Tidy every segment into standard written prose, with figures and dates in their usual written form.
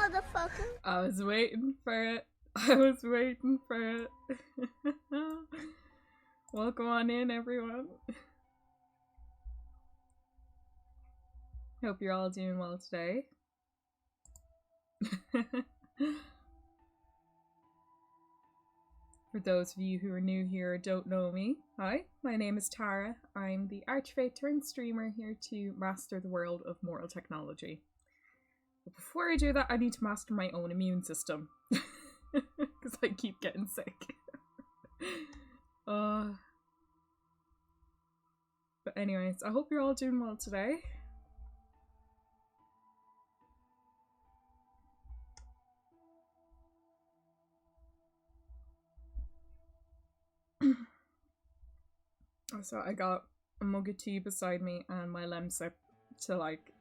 motherfucker. I was waiting for it. I was waiting for it. Welcome on in, everyone. Hope you're all doing well today. For those of you who are new here or don't know me, hi, my name is Tara. I'm the Archfey turned streamer here to master the world of mortal technology. But before I do that, I need to master my own immune system. Because I keep getting sick. But anyways, I hope you're all doing well today. So I got a mug of tea beside me and my Lemsip to like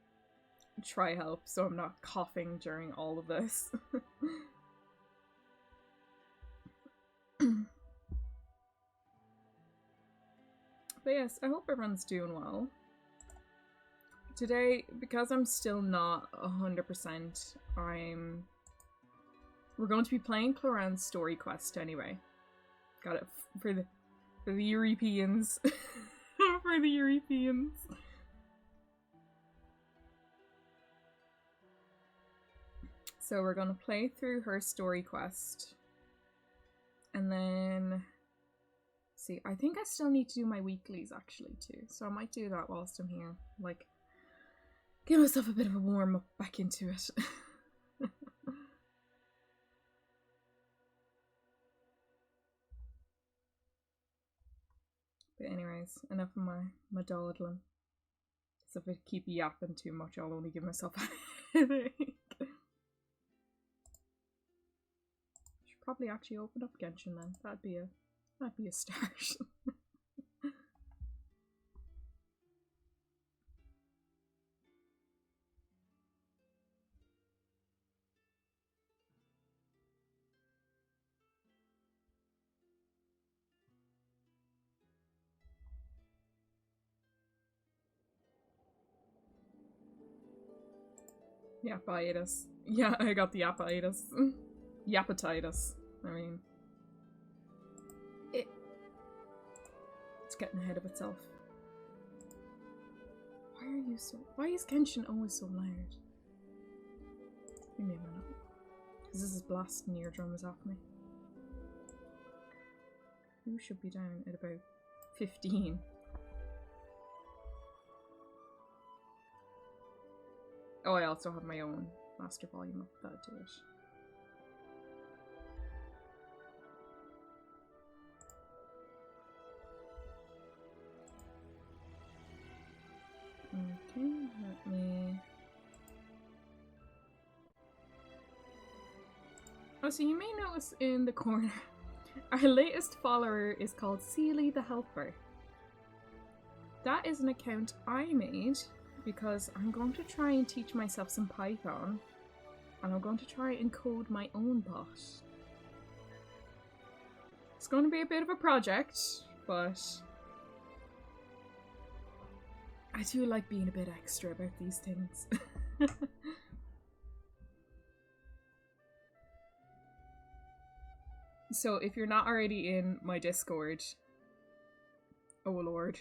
try help so I'm not coughing during all of this. But yes, I hope everyone's doing well. Today, because I'm still not 100%, we're going to be playing Clorinde's story quest anyway. Got it for the Yuripeans. For the Yuripeans. So we're gonna play through her story quest. And then see, I think I still need to do my weeklies actually too. So I might do that whilst I'm here. Like, give myself a bit of a warm up back into it. But anyways, enough of my dawdling. So if I keep yapping too much, I'll only give myself a headache. Should probably actually open up Genshin then. That'd be a start. Yapitis. Yeah, I got the yapitis. Yapatitis. I mean, it's getting ahead of itself. Why is Genshin always so loud? Give me a minute. Because this is blasting eardrums off me. Who should be down at about 15? Oh, I also have my own master volume up. That'll do it. Okay, let me... Oh, so you may notice in the corner, our latest follower is called Seely the Helper. That is an account I made because I'm going to try and teach myself some Python, and I'm going to try and code my own bot. It's going to be a bit of a project, but I do like being a bit extra about these things. So if you're not already in my Discord, oh lord.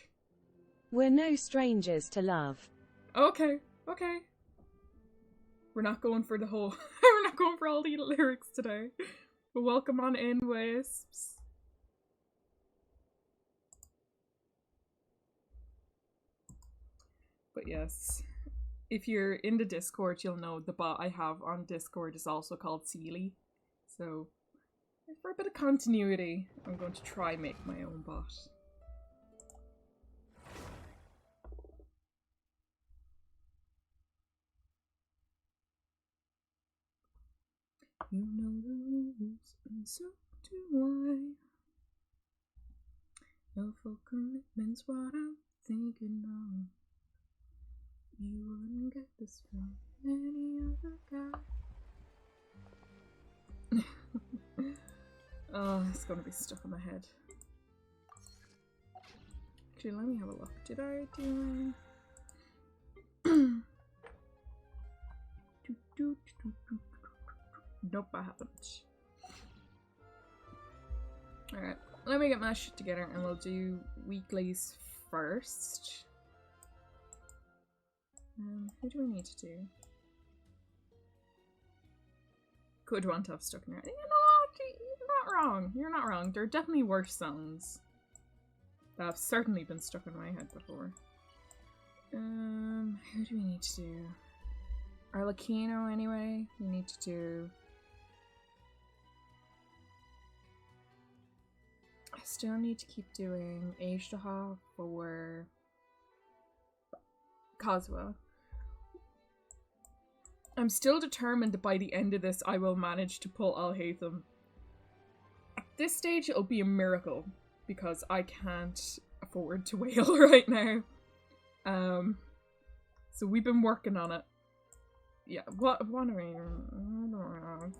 We're no strangers to love. Okay, okay. We're not going for the whole... We're not going for all the lyrics today. But welcome on in, Wisps. But yes, if you're in the Discord, you'll know the bot I have on Discord is also called Seely. So, for a bit of continuity, I'm going to try make my own bot. You know the rules, and so do I. No full commitment's what I'm thinking of. You wouldn't get this from any other guy. Oh, it's gonna be stuck in my head. Actually, let me have a look. Did I do Nope, I haven't. Alright, let me get my shit together and we'll do weeklies first. Who do we need to do? Could want to have stuck in there. You know, you're not wrong. You're not wrong. There are definitely worse songs that have certainly been stuck in my head before. Who do we need to do? Arlecchino anyway. We need to do. I still need to keep doing Ashtaha for Kazuha. I'm still determined that by the end of this I will manage to pull Alhaitham. At this stage it'll be a miracle because I can't afford to wail right now. So we've been working on it. Yeah, what are we? I don't know.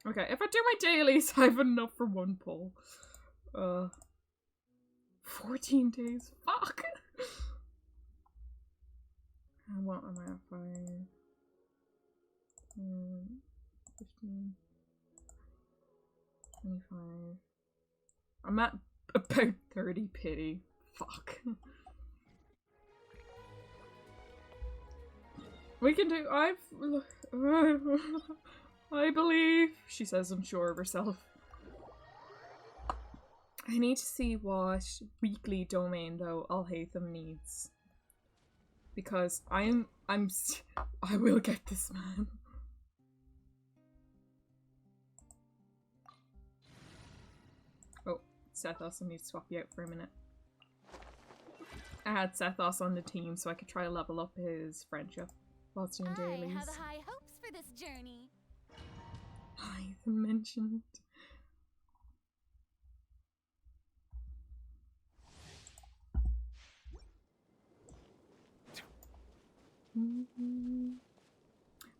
Okay, if I do my dailies, I have enough for one pull. 14 days. Fuck! What am I at? 5, 15, 25. I'm at about 30 pity. Fuck. We can do. I believe, she says, unsure of herself. I need to see what weekly domain though Alhaitham needs. Because I will get this, man. Oh, Sethos, I need to swap you out for a minute. I had Sethos on the team so I could try to level up his friendship whilst doing dailies. I have high hopes for this journey. I mentioned.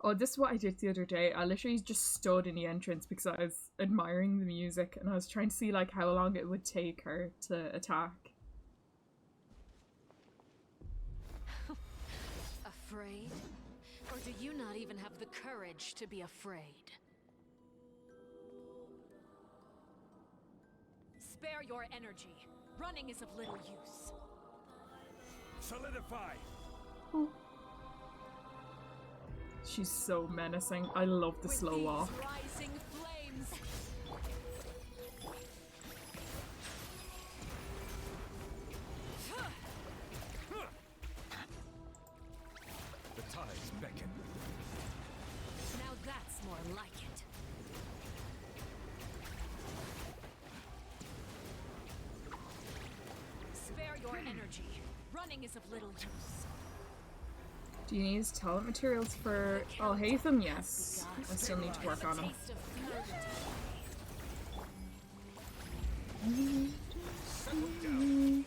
Oh, this is what I did the other day. I literally just stood in the entrance because I was admiring the music and I was trying to see like how long it would take her to attack. Afraid? Or do you not even have the courage to be afraid? Spare your energy. Running is of little use. Solidify! Oh. She's so menacing. I love the slow walk. Rising flames. The tides beckon. Now that's more like it. Spare your energy. Running is of little use. Do you need talent materials for Alhaitham? Yes. I still need to work on them. Settle down.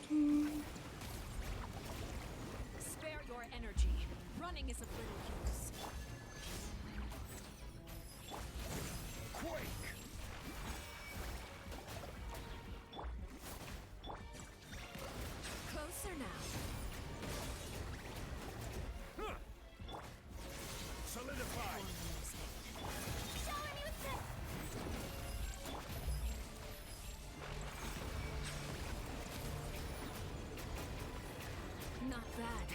Spare your energy. Running is of little use. Quake! Closer now. Solidify! Not bad.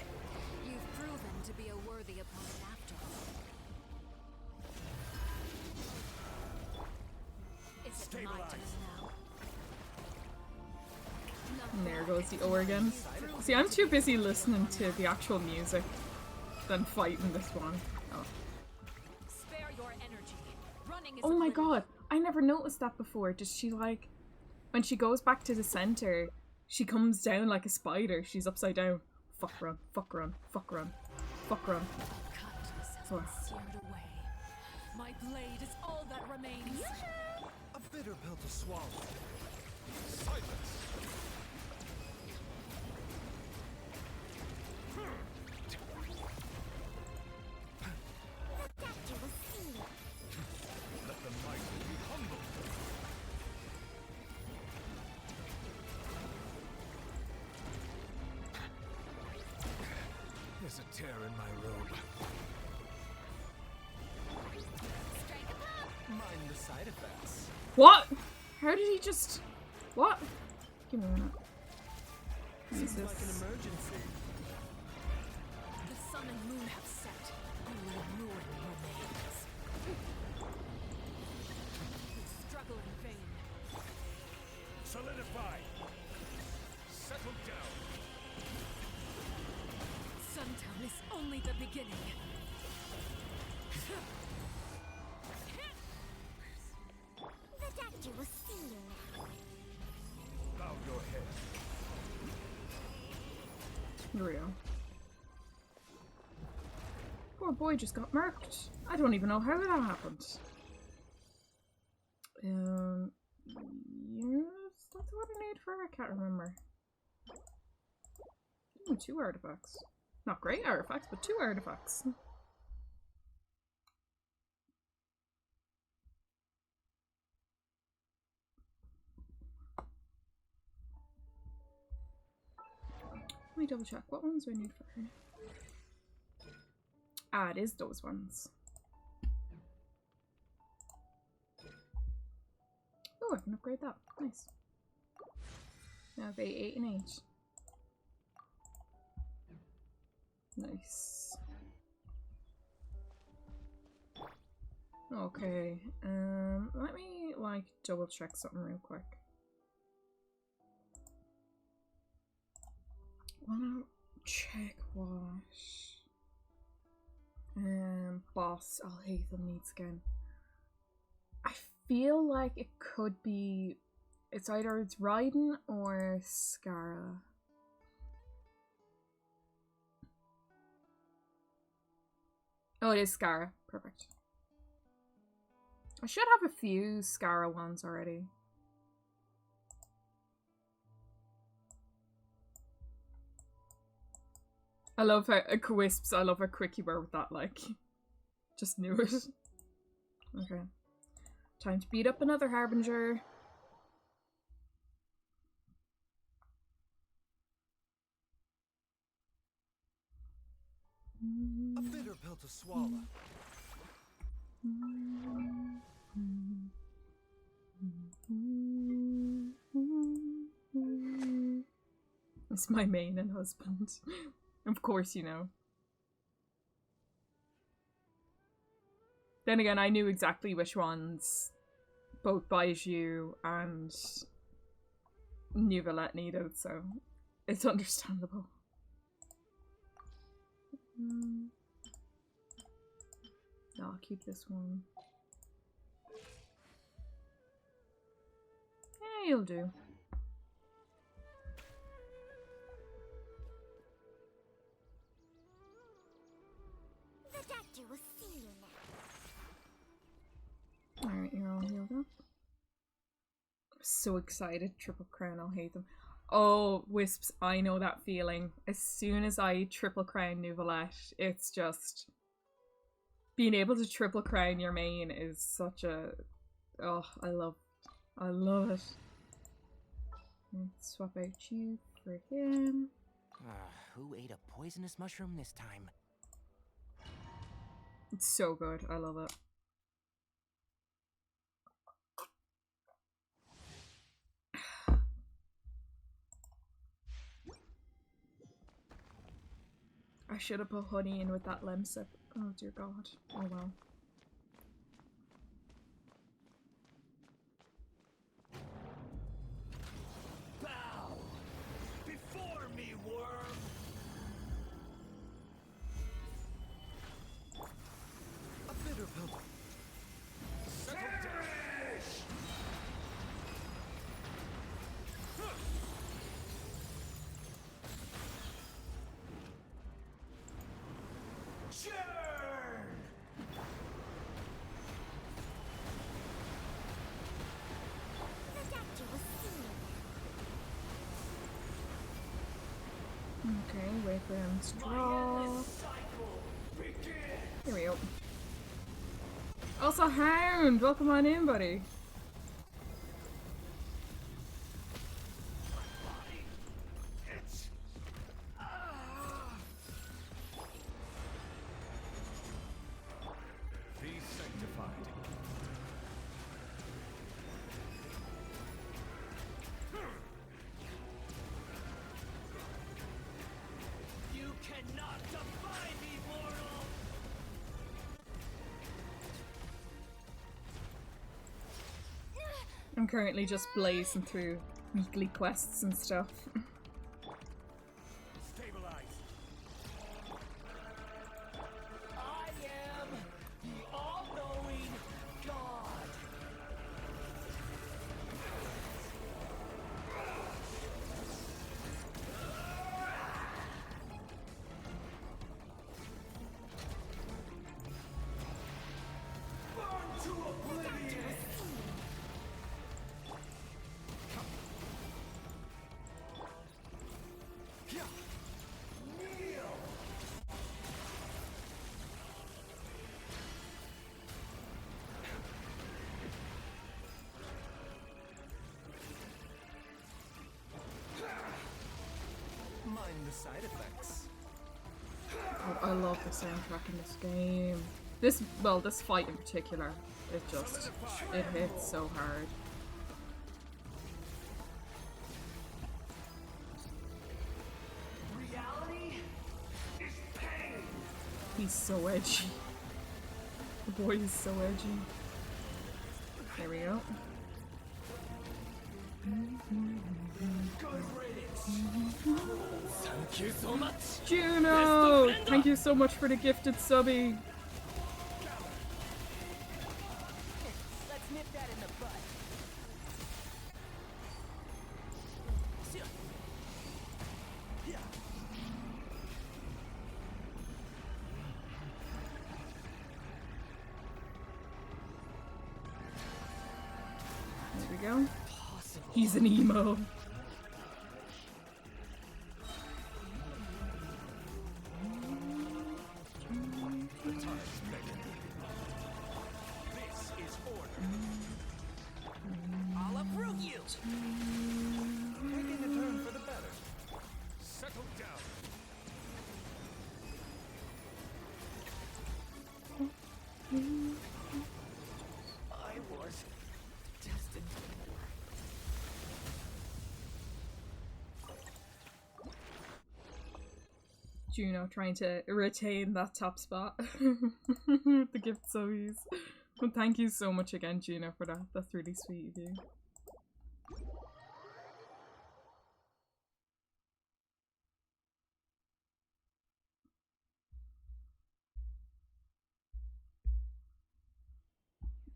You've proven to be a worthy opponent after all. Is it my turn now? And there goes the O again. See, I'm too busy listening to the actual music than fighting this one. Oh, Spare your energy. Running is oh of my little god, I never noticed that before. Does she like, when she goes back to the center, she comes down like a spider. She's upside down. Fuck run, fuck run, fuck run, fuck run. Kindness has Oh. been seared away. My blade is all that remains. A bitter pill to swallow. Silence! Let the mighty be humble. There's a tear in my robe. the side effects. What? How did he just... What? Give me a minute. Seems like an emergency. The sun and moon have set. Only ruin remains. We struggle in vain. Solidify. Settle down. Suntown is only the beginning. The doctor will see you now. Bow your head. Here we go. Poor boy just got murked. I don't even know how that happened. Yes, that's what I need for. I can't remember. Ooh, 2 artifacts. Not great artifacts, but 2 artifacts. Let me double check. What ones do I need for her? Ah, it is those ones. Oh, I can upgrade that. Nice. Now they 8 and 8. Nice. Okay. Let me like double check something real quick. Wanna check what boss Alhaitham needs again. I feel like it could be it's either it's Raiden or Scara. Oh, it is Scara. Perfect. I should have a few Scara ones already. I love how Wisps. I love how quick you were with that. Like, just knew it. Okay, time to beat up another Harbinger. A bitter pill to swallow. It's my main and husband. Of course, you know. Then again, I knew exactly which ones both Baiju and Neuvillette needed, so it's understandable. No, I'll keep this one. Yeah, you'll do. The doctor will see you now. Alright, you're all healed up. I'm so excited. Triple Crown, I'll hate them. Oh, Wisps, I know that feeling. As soon as I Triple Crown Neuvillette, it's just... being able to Triple Crown your main is such a... oh, I love it. Let's swap out you for him. Who ate a poisonous mushroom this time? It's so good. I love it. I should have put honey in with that lemsip. Oh dear god. Oh well. Bow before me, worm. A bitter pill. Settle down. Churn! The doctor will see you now. Okay, wait for him to draw. Here we go. Also, Hound! Welcome on in, buddy. It's be sanctified. I'm currently just blazing through weekly quests and stuff. Stabilize. I am the all-knowing God. Burn to oblivion. Kneel. Mind the side effects. Oh, I love the soundtrack in this game. This fight in particular, it hits so hard. Reality is pain. He's so edgy. The boy is so edgy. There we go. Good riddance. Thank you so much. Juno! Thank you so much for the gifted subby. Let's nip that in the bud. There we go. He's an emo. This is order. I'll uproot you. Taking a turn for the better. Settle down. I was destined. Juno trying to retain that top spot. The gift subbies. Well, thank you so much again, Juno, for that. That's really sweet of you.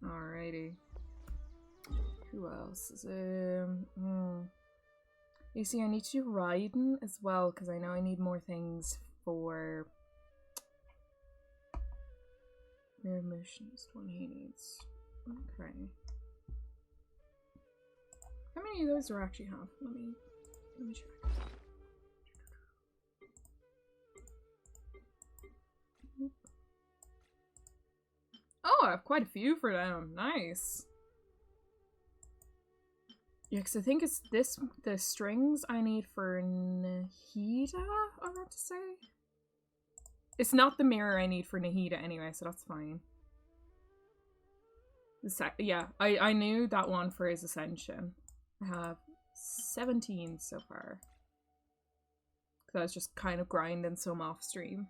Alrighty. Who else is You see, I need to do riding as well because I know I need more things for mirror missions. One he needs. Okay. How many of those do I actually have? Let me check. Oh, I have quite a few for them. Nice. Yeah, because I think it's the strings I need for Nahida, I want to say. It's not the mirror I need for Nahida anyway, so that's fine. Yeah, I knew that one for his ascension. I have 17 so far. Because I was just kind of grinding some off stream.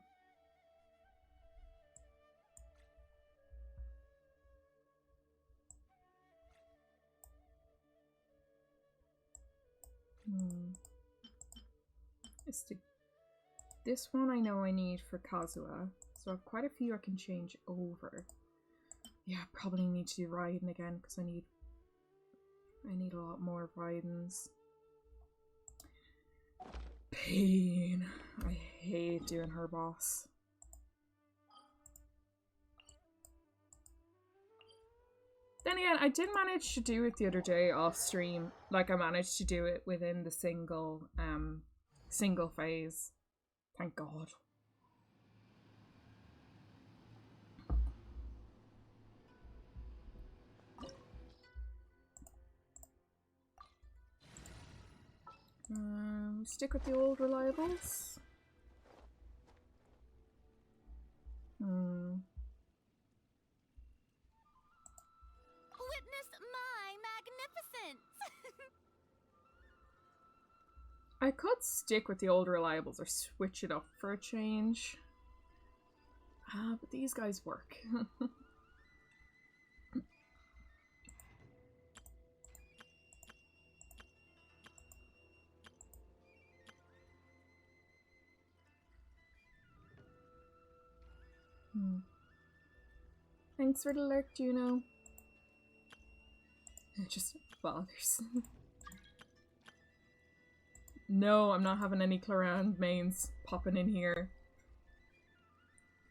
This one I know I need for Kazuha, so I have quite a few I can change over. Yeah, I probably need to do riding again because I need a lot more ridings. Pain. I hate doing her boss. Then again, I did manage to do it the other day off stream. Like I managed to do it within the single phase. Thank God. Stick with the old reliables. Witness my magnificence! I could stick with the old reliables or switch it up for a change. But these guys work. Thanks for the lurk, Juno. It just bothers. No, I'm not having any Clorinde mains popping in here.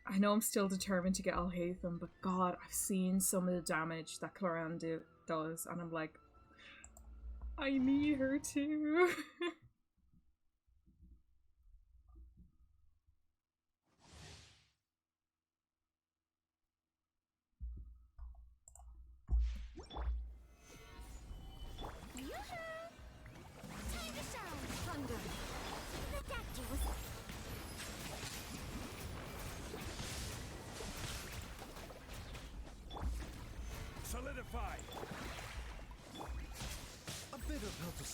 I know I'm still determined to get Alhaitham, but god, I've seen some of the damage that Clorinde does, and I'm like, I need her too. Time to shine! Thunder! The doctor was... Solidify! A bit of helter.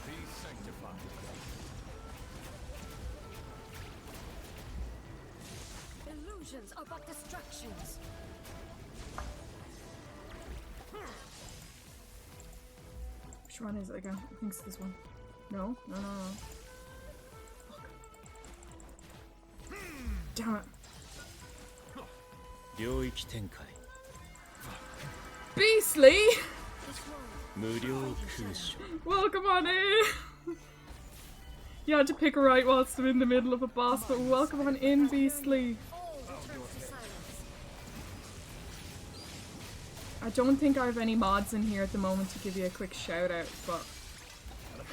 Be sanctified. Illusions are but distractions. Which one is it again? I think it's this one. No? No, no, no. Fuck. Damn it. 領域展開 Beastly! 無料空所 Welcome on in! You had to pick a right whilst I'm in the middle of a boss, but welcome on in, Beastly! I don't think I have any mods in here at the moment to give you a quick shout out, but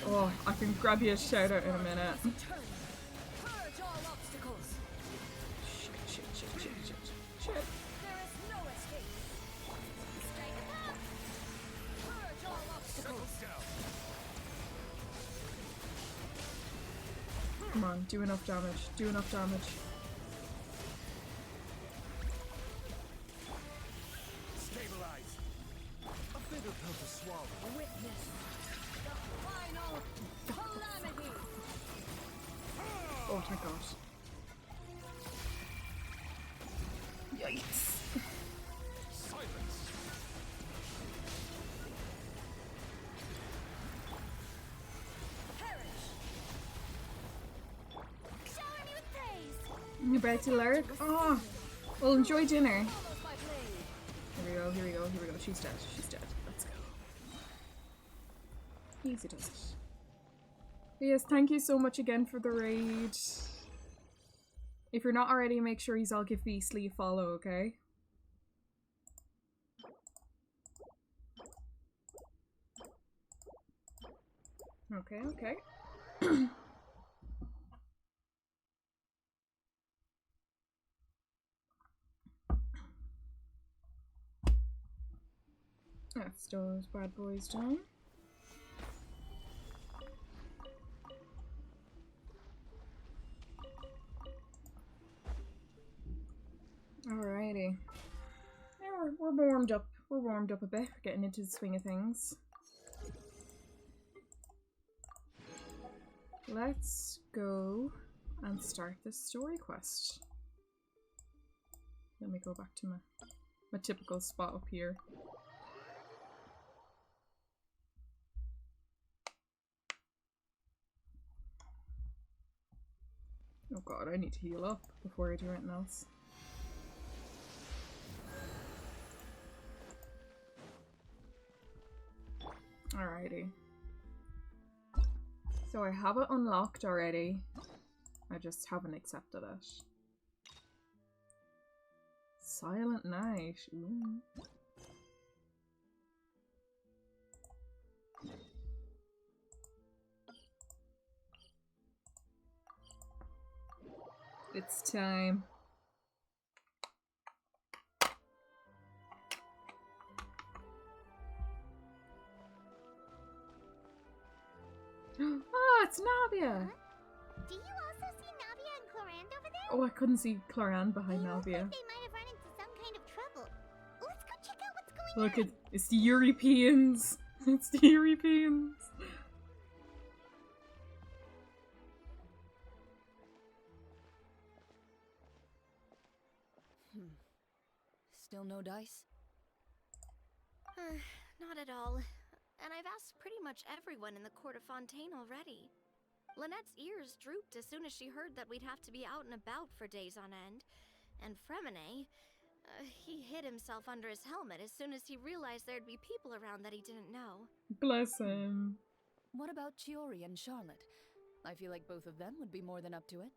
oh, I can grab you a shout out in a minute. Purge all obstacles. Shit. There is no escape. Strike up. Purge all obstacles. Come on, do enough damage. Do enough damage. Stabilize. A bit of helter swallow. Witness the final calamity. Oh, thank God. Yikes. Silence. Perish. Shower me with praise! You about to lurk? Oh, well, enjoy dinner. Follows my blade. Here we go. She's dead. Let's go. Easy does it. But yes, thank you so much again for the raid. If you're not already, make sure you all give Beastly a follow, okay? Okay. That's those bad boys done. Alrighty. Yeah, we're warmed up. We're warmed up a bit. We're getting into the swing of things. Let's go and start this story quest. Let me go back to my typical spot up here. Oh god, I need to heal up before I do anything else. Alrighty. So I have it unlocked already. I just haven't accepted it. Silent Night. Ooh. It's time. Ah, it's Navia! Do you also see Navia and Clorinde over there? Oh, I couldn't see Clorinde behind They look Navia. like they might have run into some kind of trouble. Let's go check out what's going on. Look, it's the Yuripeans! It's the Yuripeans! Still no dice? Not at all. And I've asked pretty much everyone in the court of Fontaine already. Lynette's ears drooped as soon as she heard that we'd have to be out and about for days on end. And Fremine, he hid himself under his helmet as soon as he realized there'd be people around that he didn't know. Bless him. What about Chiori and Charlotte? I feel like both of them would be more than up to it.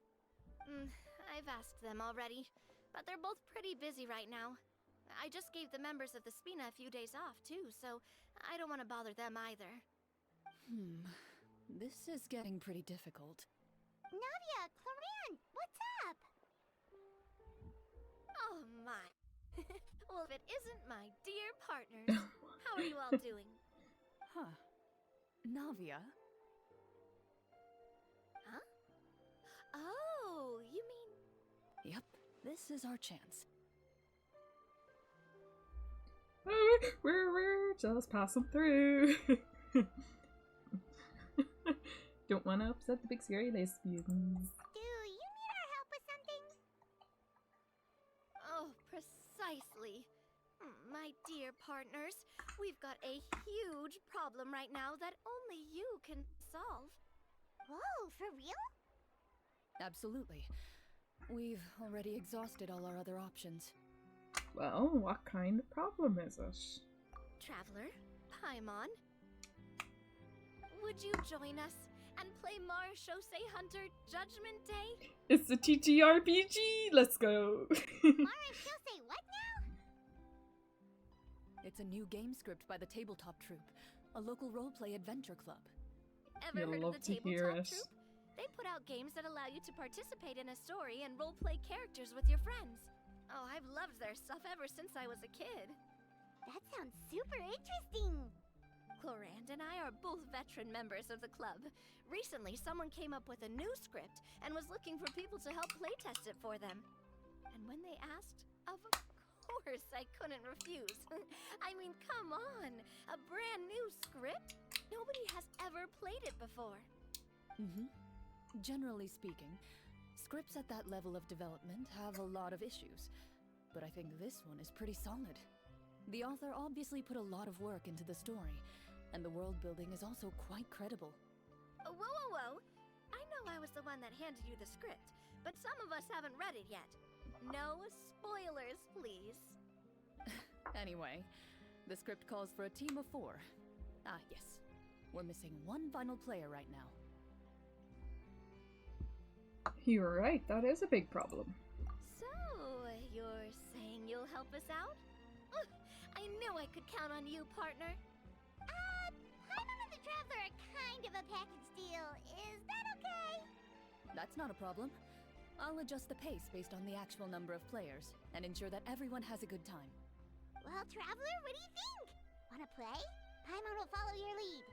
I've asked them already, but they're both pretty busy right now. I just gave the members of the Spina a few days off, too, so I don't want to bother them either. This is getting pretty difficult. Navia, Clorinde, what's up? Oh my. Well, if it isn't my dear partners, how are you all doing? Huh. Navia? Huh? Oh, you mean... Yep, this is our chance. We're just passing through. Don't want to upset the big scary lesbians. Do you need our help with something? Oh, precisely. My dear partners, we've got a huge problem right now that only you can solve. Whoa, for real? Absolutely. We've already exhausted all our other options. Well, what kind of problem is it? Traveler, Paimon, would you join us and play Mara Shosei Hunter Judgment Day? It's a TTRPG! Let's go! Mara Shosei what now? It's a new game script by the Tabletop Troupe, a local roleplay adventure club. Ever You'll heard love of the to hear Tabletop it. Troupe? They put out games that allow you to participate in a story and roleplay characters with your friends. Oh, I've loved their stuff ever since I was a kid. That sounds super interesting. Clorinde and I are both veteran members of the club. Recently, someone came up with a new script and was looking for people to help playtest it for them. And when they asked, of course I couldn't refuse. I mean, come on, a brand new script? Nobody has ever played it before. Generally speaking, scripts at that level of development have a lot of issues, but I think this one is pretty solid. The author obviously put a lot of work into the story, and the world building is also quite credible. Whoa, whoa, whoa! I know I was the one that handed you the script, but some of us haven't read it yet. No spoilers, please. Anyway, the script calls for a team of 4. Ah, yes. We're missing one final player right now. You're right, that is a big problem. So, you're saying you'll help us out? I knew I could count on you, partner. Paimon and the Traveler are kind of a package deal. Is that okay? That's not a problem. I'll adjust the pace based on the actual number of players, and ensure that everyone has a good time. Well, Traveler, what do you think? Wanna play? Paimon will follow your lead.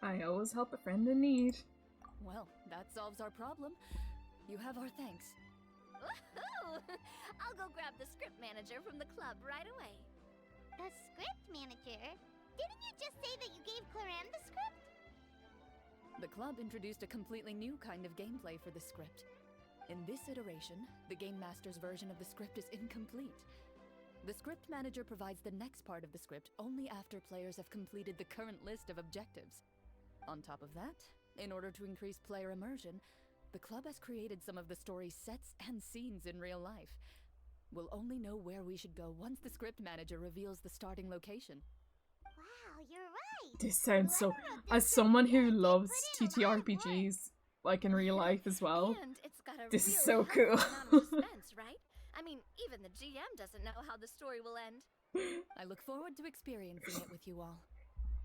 I always help a friend in need. Well, that solves our problem. You have our thanks. Woohoo! I'll go grab the script manager from the club right away. The script manager? Didn't you just say that you gave Clorinde the script? The club introduced a completely new kind of gameplay for the script. In this iteration, the Game Master's version of the script is incomplete. The script manager provides the next part of the script only after players have completed the current list of objectives. On top of that, in order to increase player immersion, the club has created some of the story's sets and scenes in real life. We'll only know where we should go once the script manager reveals the starting location. Wow, you're right. This sounds so... Whoever wrote this As script someone who really loves put in a lot of work. TTRPGs, like in real life as well, And it's got a this is really so high cool. amount of suspense, right? I mean, even the GM doesn't know how the story will end. I look forward to experiencing it with you all.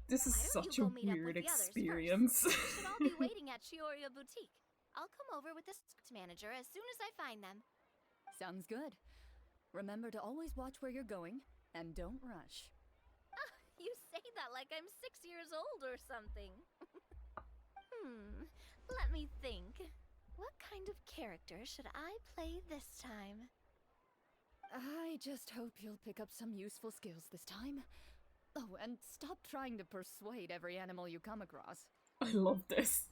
This is Why don't such you a go meet up with weird the others first? experience. We should all be waiting at Chioria Boutique. I'll come over with the script manager as soon as I find them. Sounds good. Remember to always watch where you're going, and don't rush. You say that like I'm 6 years old or something. Let me think. What kind of character should I play this time? I just hope you'll pick up some useful skills this time. Oh, and stop trying to persuade every animal you come across. I love this.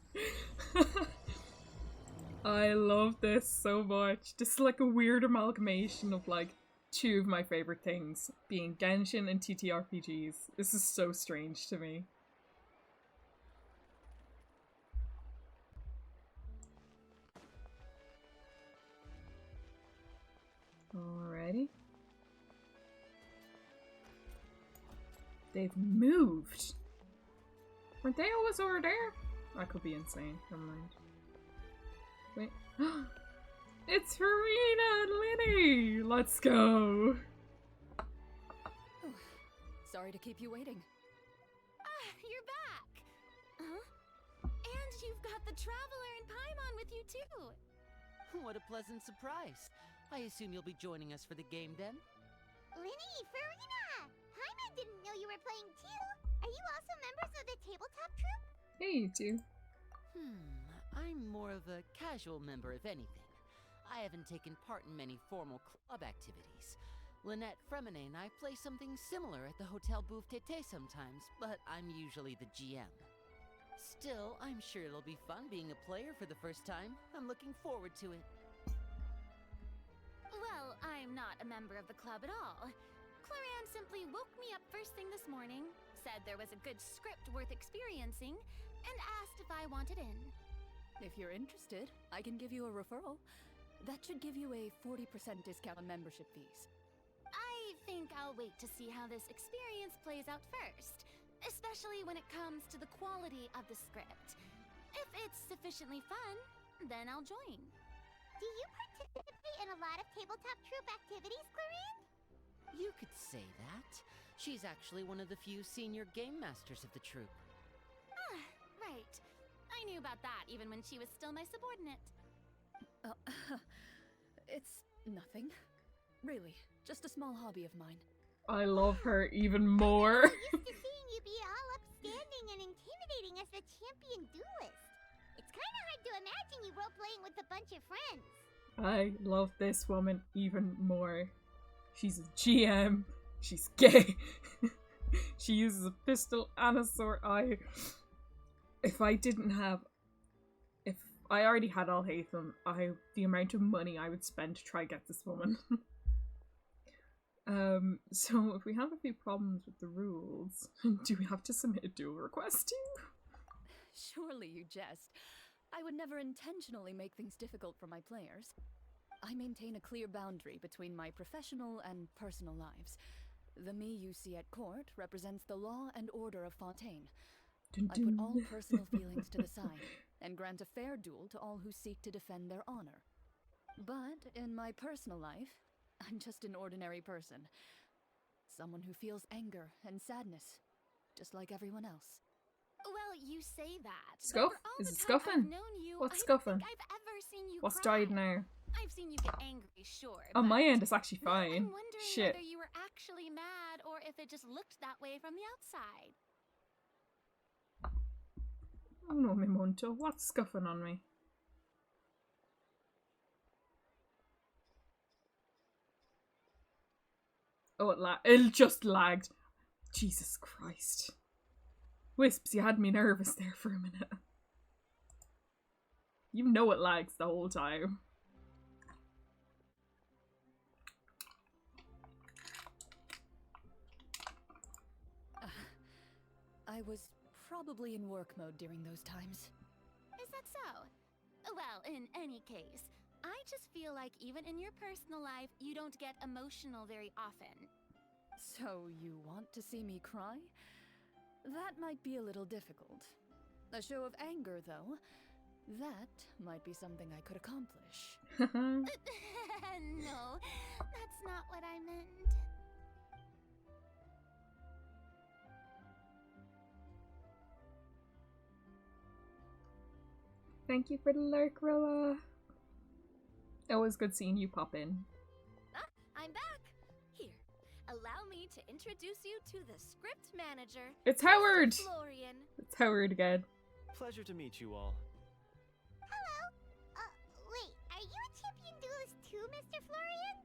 I love this so much. This is like a weird amalgamation of like 2 of my favorite things, being Genshin and TTRPGs. This is so strange to me. Alrighty. They've moved. Weren't they always over there? I could be insane. Never mind. Wait. It's Farina and Linny! Let's go! Sorry to keep you waiting. Ah, you're back! Huh? And you've got the Traveler and Paimon with you too! What a pleasant surprise. I assume you'll be joining us for the game then? Linny, Farina! Paimon didn't know you were playing too! Are you also members of the tabletop troupe? Hey, you two. I'm more of a casual member, if anything. I haven't taken part in many formal club activities. Lynette, Fremine, and I play something similar at the Hotel Bouffe Tété sometimes, but I'm usually the GM. Still, I'm sure it'll be fun being a player for the first time. I'm looking forward to it. Well, I'm not a member of the club at all. Clorinde simply woke me up first thing this morning, said there was a good script worth experiencing, and asked if I wanted in. If you're interested, I can give you a referral. That should give you a 40% discount on membership fees. I think I'll wait to see how this experience plays out first, especially when it comes to the quality of the script. If it's sufficiently fun, then I'll join. Do you participate in a lot of tabletop troupe activities, Clorinde? You could say that. She's actually one of the few senior game masters of the troupe. Ah, right. I knew about that even when she was still my subordinate. It's nothing. Really, just a small hobby of mine. I love her even more. I'm used to seeing you be all upstanding and intimidating as the champion duelist. It's kind of hard to imagine you role-playing with a bunch of friends. I love this woman even more. She's a GM. She's gay. She uses a pistol and a sword. If I already had all Hatham, the amount of money I would spend to try get this woman. So if we have a few problems with the rules, do we have to submit a duel request too? Surely you jest. I would never intentionally make things difficult for my players. I maintain a clear boundary between my professional and personal lives. The me you see at court represents the law and order of Fontaine. I put all personal feelings to the side and grant a fair duel to all who seek to defend their honor. But in my personal life, I'm just an ordinary person. Someone who feels anger and sadness, just like everyone else. Well, you say that. Scuff? Is it scuffing? What's scuffing? I've ever seen you What's cry. died now? I've seen you get angry, sure. On my but end, it's actually now fine. I'm wondering Shit. whether you were actually mad or if it just looked that way from the outside. Oh no, Mimonto. What's scuffing on me? Oh, it just lagged. Jesus Christ. Wisps, you had me nervous there for a minute. You know it lags the whole time. I was probably in work mode during those times. Is that so? Well, in any case, I just feel like even in your personal life, you don't get emotional very often. So you want to see me cry? That might be a little difficult. A show of anger, though, that might be something I could accomplish. No, that's not what I meant. Thank you for the lurk, Rilla. Always good seeing you pop in. Ah, I'm back. Here, allow me to introduce you to the script manager. It's Howard! Florian. It's Howard again. Pleasure to meet you all. Hello. Wait, are you a champion duelist too, Mr. Florian?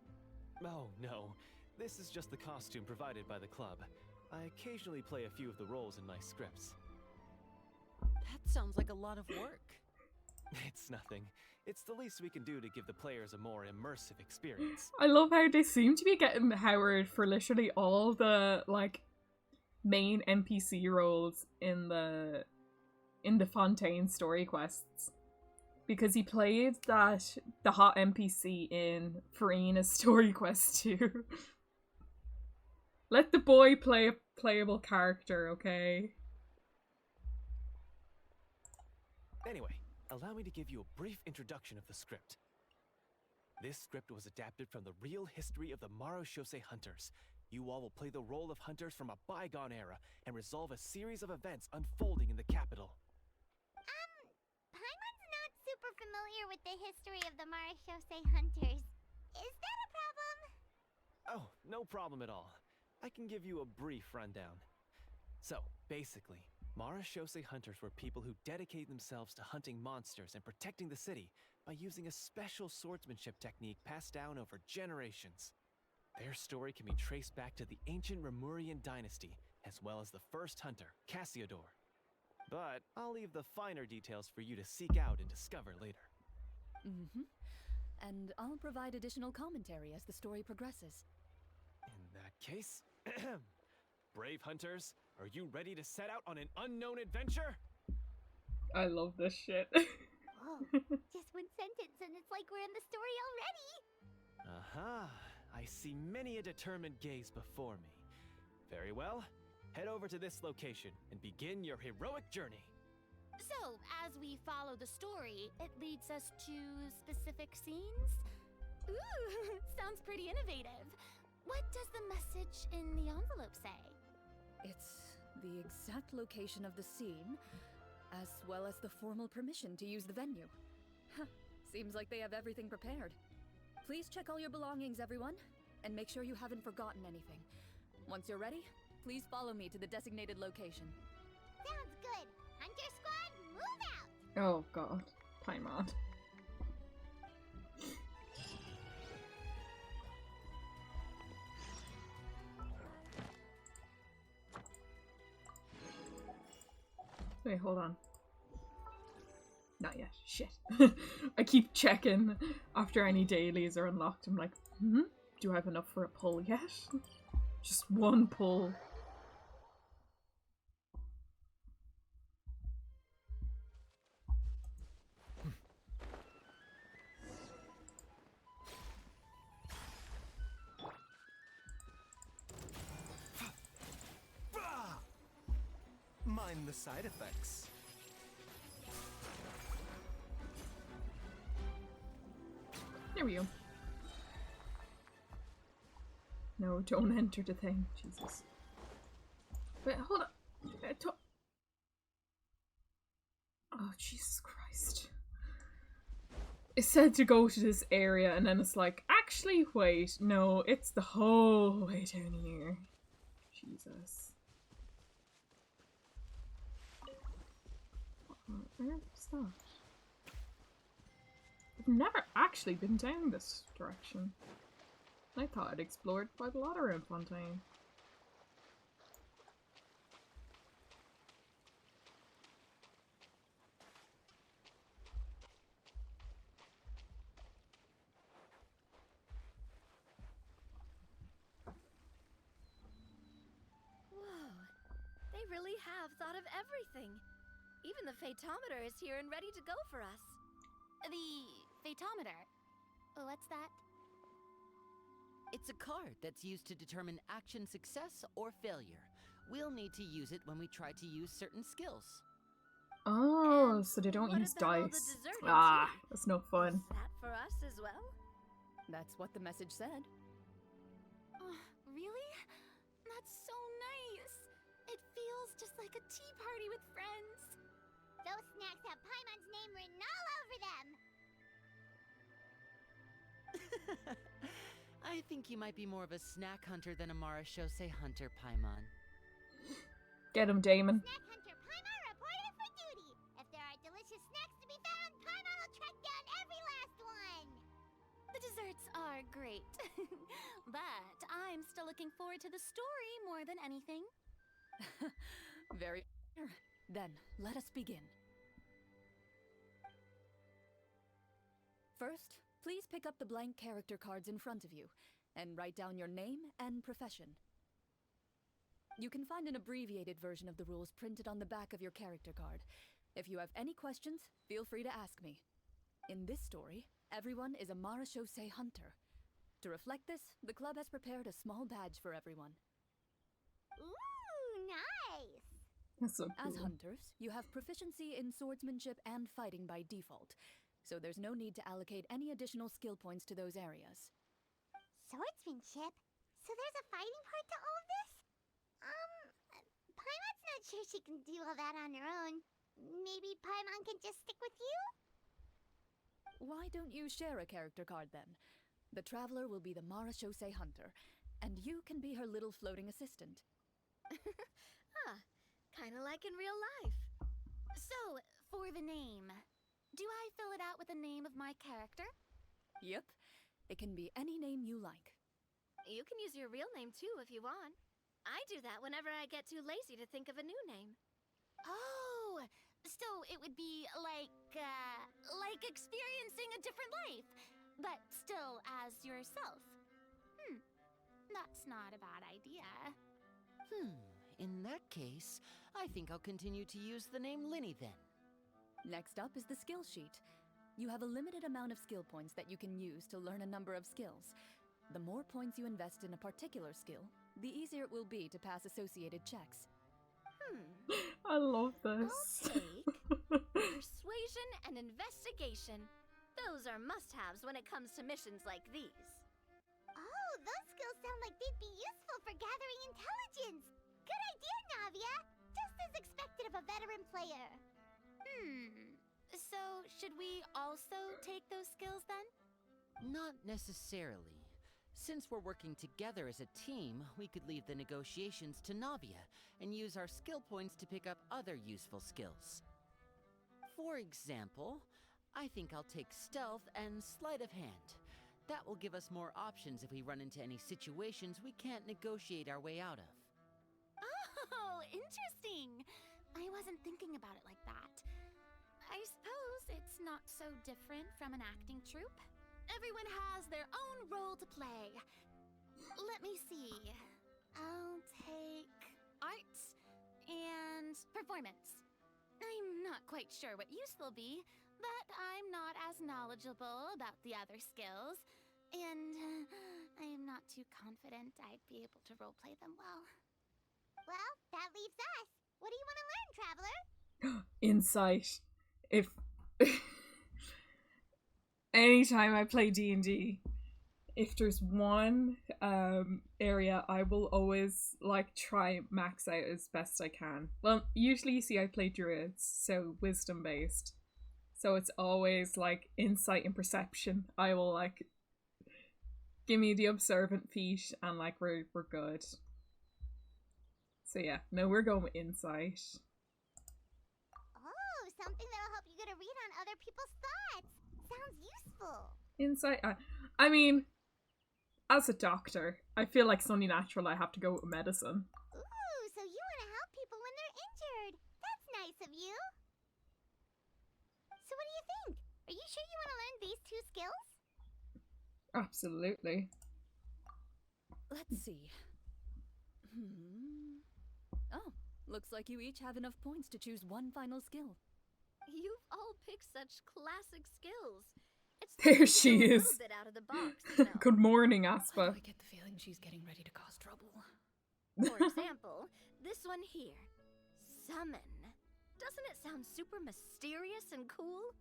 Oh, no. This is just the costume provided by the club. I occasionally play a few of the roles in my scripts. That sounds like a lot of work. It's nothing. It's the least we can do to give the players a more immersive experience. I love how they seem to be getting Howard for literally all the, like, main NPC roles in the Fontaine story quests. because he played the hot NPC in Farina's Story Quest 2. Let the boy play a playable character, okay? Anyway, allow me to give you a brief introduction of the script. This script was adapted from the real history of the Marashose hunters. You all will play the role of hunters from a bygone era and resolve a series of events unfolding in the capital. Paimon's not super familiar with the history of the Marashose hunters. Is that a problem? Oh, no problem at all. I can give you a brief rundown. So, basically, Marashose hunters were people who dedicated themselves to hunting monsters and protecting the city by using a special swordsmanship technique passed down over generations. Their story can be traced back to the ancient Remurian dynasty, as well as the first hunter, Cassiodor. But I'll leave the finer details for you to seek out and discover later. And I'll provide additional commentary as the story progresses. In that case, brave hunters, are you ready to set out on an unknown adventure? I love this shit. Whoa, just one sentence and it's like we're in the story already. Aha, I see many a determined gaze before me. Very well, head over to this location and begin your heroic journey. So, as we follow the story, it leads us to specific scenes? Ooh, sounds pretty innovative. What does the message in the envelope say? It's the exact location of the scene, as well as the formal permission to use the venue. Seems like they have everything prepared. Please check all your belongings, everyone, and make sure you haven't forgotten anything. Once you're ready, please follow me to the designated location. Sounds good. Hunter Squad, move out! Oh god. Paimon. Wait, hold on. Not yet. Shit. I keep checking after any dailies are unlocked. I'm like, do I have enough for a pull yet? Just one pull. Mind the side effects. There we go. No, don't enter the thing. Jesus. Wait, hold on. Oh, Jesus Christ. It said to go to this area, and then it's like, actually, wait. No, it's the whole way down here. Jesus. Where's that? I've never actually been down this direction. I thought I'd explored quite a lot around Fontaine. Whoa, they really have thought of everything. Even the Phaetometer is here and ready to go for us. The Phaetometer? What's that? It's a card that's used to determine action success or failure. We'll need to use it when we try to use certain skills. Oh, And so they don't what use about all the dice. dessert Ah, and tea? that's no fun. Is that for us as well? That's what the message said. Oh, really? That's so nice. It feels just like a tea party with friends. Those snacks have Paimon's name written all over them. I think you might be more of a snack hunter than a Marashose hunter, Paimon. Get him, Damon. Snack Hunter Paimon reported for duty. If there are delicious snacks to be found, Paimon will track down every last one. The desserts are great, but I'm still looking forward to the story more than anything. Very clear. Then, let us begin. First, please pick up the blank character cards in front of you, and write down your name and profession. You can find an abbreviated version of the rules printed on the back of your character card. If you have any questions, feel free to ask me. In this story, everyone is a Marashosei hunter. To reflect this, the club has prepared a small badge for everyone. Ooh, nice! That's so As cool. hunters, you have proficiency in swordsmanship and fighting by default, so there's no need to allocate any additional skill points to those areas. Swordsmanship? So there's a fighting part to all of this? Paimon's not sure she can do all that on her own. Maybe Paimon can just stick with you? Why don't you share a character card then? The Traveler will be the Marashosei hunter, and you can be her little floating assistant. Kinda like in real life. So, for the name, do I fill it out with the name of my character? Yep, it can be any name you like. You can use your real name too if you want. I do that whenever I get too lazy to think of a new name. Oh, so it would be like experiencing a different life, but still as yourself. That's not a bad idea. In that case, I think I'll continue to use the name Linny then. Next up is the skill sheet. You have a limited amount of skill points that you can use to learn a number of skills. The more points you invest in a particular skill, the easier it will be to pass associated checks. I love this. I'll take persuasion and investigation. Those are must-haves when it comes to missions like these. Oh, those skills sound like they'd be useful for gathering intelligence. Good idea, Navia. Just as expected of a veteran player. So, should we also take those skills then? Not necessarily. Since we're working together as a team, we could leave the negotiations to Navia and use our skill points to pick up other useful skills. For example, I think I'll take stealth and sleight of hand. That will give us more options if we run into any situations we can't negotiate our way out of. Oh, interesting. I wasn't thinking about it like that. I suppose it's not so different from an acting troupe. Everyone has their own role to play. Let me see. I'll take arts and performance. I'm not quite sure what use they'll be, but I'm not as knowledgeable about the other skills, and I'm not too confident I'd be able to roleplay them well. Well, that leaves us. What do you want to learn, Traveler? Insight. If anytime I play D&D, if there's one area I will always like try max out as best I can. Well, usually you see I play druids, so wisdom based. So it's always like insight and perception. I will like give me the observant feat and like we're good. So yeah, no, we're going with insight. Oh, something that'll help you get a read on other people's thoughts. Sounds useful. Insight. I mean, as a doctor, I feel like it's only natural I have to go with medicine. Ooh, so you want to help people when they're injured. That's nice of you. So what do you think? Are you sure you want to learn these two skills? Absolutely. Let's see. Oh, looks like you each have enough points to choose one final skill. You've all picked such classic skills. It's There she a is. little bit out of the box, you know. Good morning, Aspa. I get the feeling she's getting ready to cause trouble. For example, this one here. Summon. Doesn't it sound super mysterious and cool?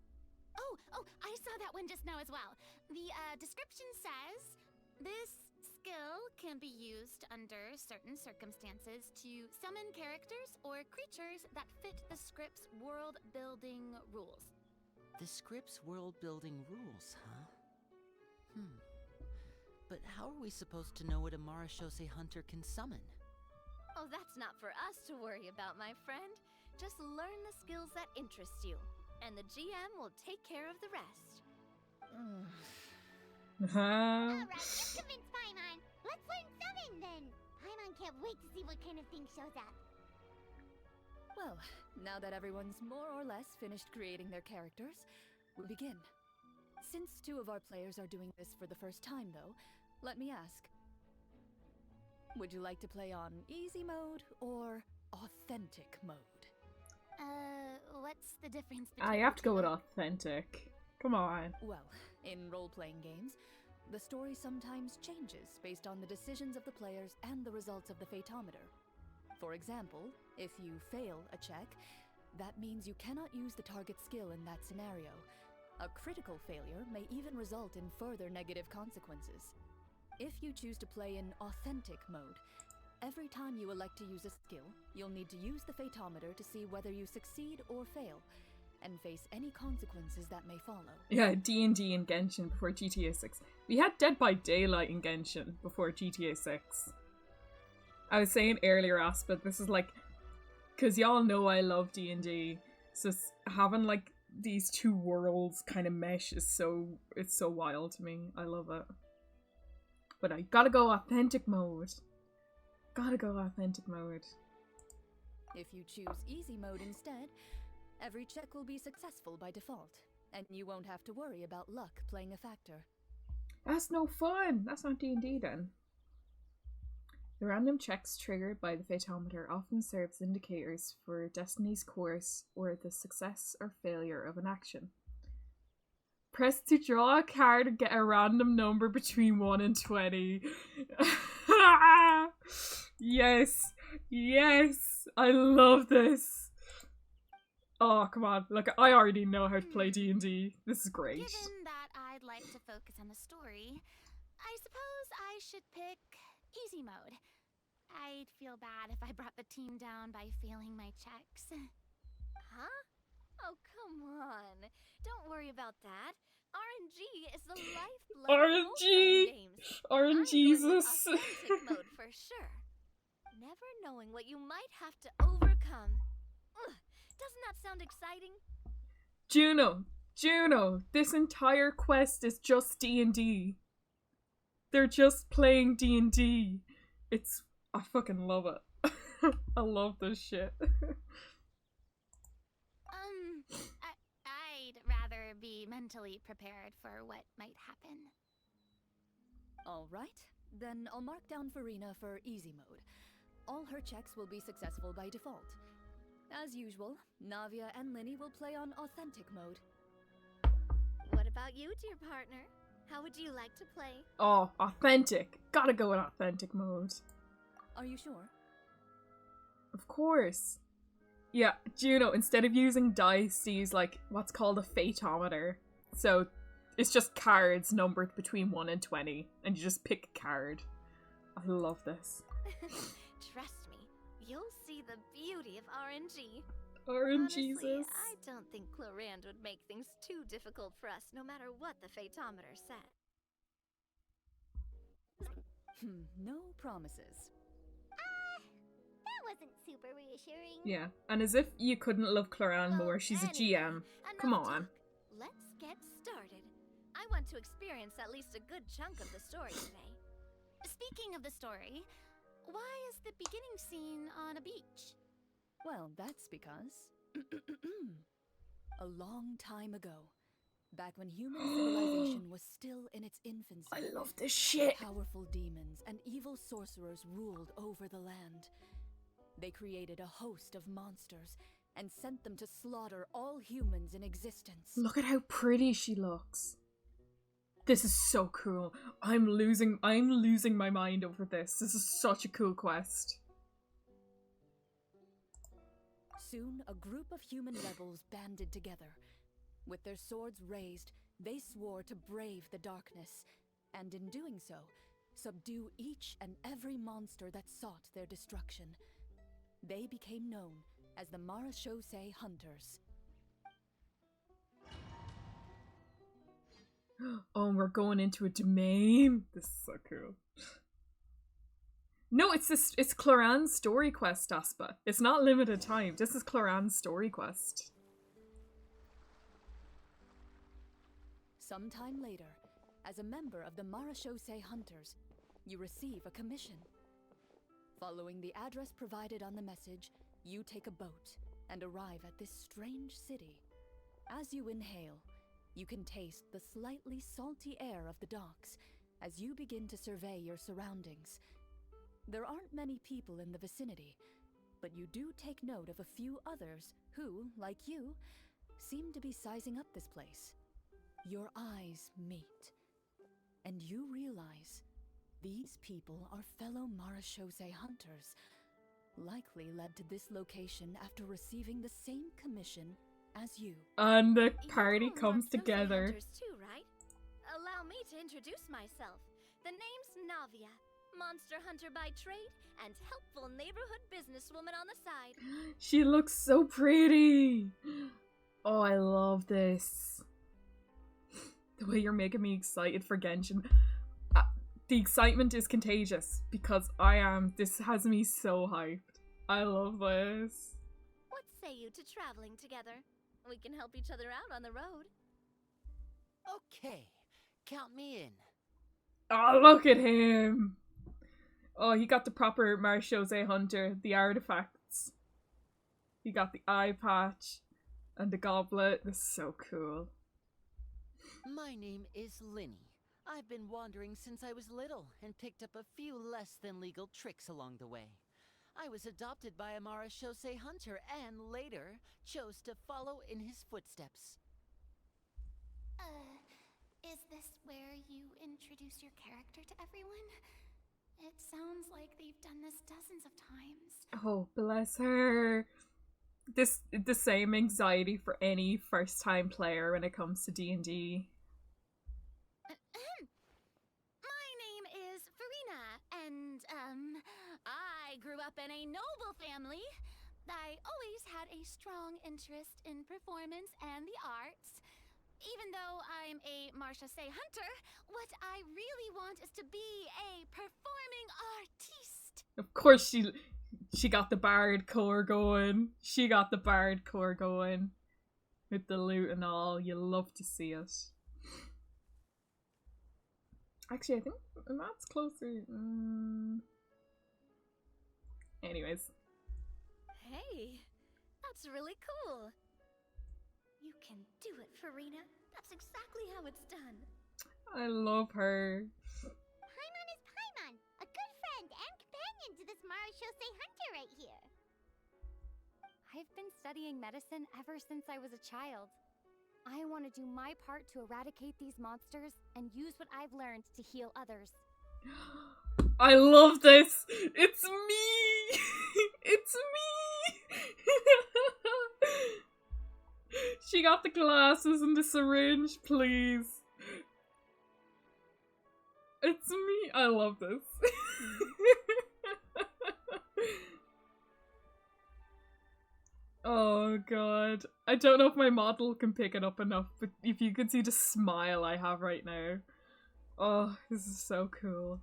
Oh, I saw that one just now as well. The description says, this skill can be used under certain circumstances to summon characters or creatures that fit the script's world-building rules. The script's world-building rules, huh? But how are we supposed to know what a Marashosei hunter can summon? Oh, that's not for us to worry about, my friend. Just learn the skills that interest you, and the GM will take care of the rest. Alright, you've convinced Paimon. Let's learn summon then. Paimon can't wait to see what kind of thing shows up. Well, now that everyone's more or less finished creating their characters, we'll begin. Since two of our players are doing this for the first time, though, let me ask. Would you like to play on easy mode or authentic mode? What's the difference between I have to go with authentic, Come on. Well, in role-playing games, the story sometimes changes based on the decisions of the players and the results of the Fatometer. For example, if you fail a check, that means you cannot use the target skill in that scenario. A critical failure may even result in further negative consequences. If you choose to play in authentic mode, every time you elect to use a skill, you'll need to use the Fatometer to see whether you succeed or fail, and face any consequences that may follow. Yeah, D&D and Genshin before GTA 6. We had Dead by Daylight in Genshin before GTA 6. I was saying earlier, Aspa, this is like, because y'all know I love D&D, so having like these two worlds kind of mesh is it's so wild to me. I love it. But I gotta go authentic mode. Gotta go authentic mode. If you choose easy mode instead, every check will be successful by default, and you won't have to worry about luck playing a factor. That's no fun! That's not D&D then. The random checks triggered by the Fatometer often serve as indicators for Destiny's course or the success or failure of an action. Press to draw a card and get a random number between 1 and 20. Yes! Yes! I love this! Oh, come on. Look, I already know how to play D&D. This is great. Given that I'd like to focus on the story, I suppose I should pick easy mode. I'd feel bad if I brought the team down by failing my checks. Huh? Oh, come on. Don't worry about that. RNG is the lifeblood of role-playing games. RNGesus. I'm going with authentic mode for sure. Never knowing what you might have to overcome. Ugh, doesn't that sound exciting? Juno, this entire quest is just D&D. They're just playing D&D. I fucking love it. I love this shit. I'd rather be mentally prepared for what might happen. Alright, then I'll mark down Farina for easy mode. All her checks will be successful by default. As usual, Navia and Linny will play on authentic mode. What about you, dear partner? How would you like to play? Oh, authentic. Gotta go in authentic mode. Are you sure? Of course. Yeah, Juno, instead of using dice, to use like what's called a Fatometer. So it's just cards numbered between 1 and 20, and you just pick a card. I love this. Trust me, you'll see the beauty of RNG. RNGesus. Honestly, I don't think Clorinde would make things too difficult for us, no matter what the Fatometer said. No promises. That wasn't super reassuring. Yeah, and as if you couldn't love Clorinde more, she's a GM. Come on. Let's get started. I want to experience at least a good chunk of the story today. Speaking of the story, why is the beginning scene on a beach? Well, that's because... a long time ago, back when human civilization was still in its infancy, I love this shit. powerful demons and evil sorcerers ruled over the land. They created a host of monsters and sent them to slaughter all humans in existence. Look at how pretty she looks. This is so cool. I'm losing my mind over this. This is such a cool quest. Soon, a group of human rebels banded together. With their swords raised, they swore to brave the darkness, and in doing so, subdue each and every monster that sought their destruction. They became known as the Marachose Hunters. Oh, we're going into a domain. This is so cool. No, it's Clorinde's story quest, Aspa. It's not limited time. This is Clorinde's story quest. Sometime later, as a member of the Marachose Hunters, you receive a commission. Following the address provided on the message, you take a boat and arrive at this strange city. As you inhale, you can taste the slightly salty air of the docks as you begin to survey your surroundings. There aren't many people in the vicinity, but you do take note of a few others who, like you, seem to be sizing up this place. Your eyes meet, and you realize these people are fellow Marashose hunters, likely led to this location after receiving the same commission as you. And the party You're comes Marshose together. Hunters too, right? Allow me to introduce myself. The name's Navia, monster hunter by trade and helpful neighborhood businesswoman on the side. She looks so pretty. Oh, I love this. The way you're making me excited for Genshin. The excitement is contagious because I am. This has me so hyped. I love this. What say you to traveling together? We can help each other out on the road. Okay, count me in. Oh, look at him. Oh, he got the proper Marshose Hunter, the artifacts. He got the eye patch and the goblet. This is so cool. My name is Linny. I've been wandering since I was little and picked up a few less than legal tricks along the way. I was adopted by a Marashose hunter and later chose to follow in his footsteps. Is this where you introduce your character to everyone? It sounds like they've done this dozens of times. Oh, bless her. The same anxiety for any first-time player when it comes to D&D. My name is Farina, and, I grew up in a noble family. I always had a strong interest in performance and the arts. Even though I'm a Marshose hunter, what I really want is to be a performing artiste. Of course she got the bard core going. She got the bard core going. With the loot and all. You love to see it. Actually, I think Matt's closer. Anyways. Hey, that's really cool. You can do it, Farina. That's exactly how it's done. I love her. Paimon is Paimon, a good friend and companion to this Marashose hunter right here. I've been studying medicine ever since I was a child. I want to do my part to eradicate these monsters and use what I've learned to heal others. I love this! It's me! It's me! She got the glasses and the syringe, please. It's me! I love this. Oh god. I don't know if my model can pick it up enough, but if you could see the smile I have right now. Oh, this is so cool.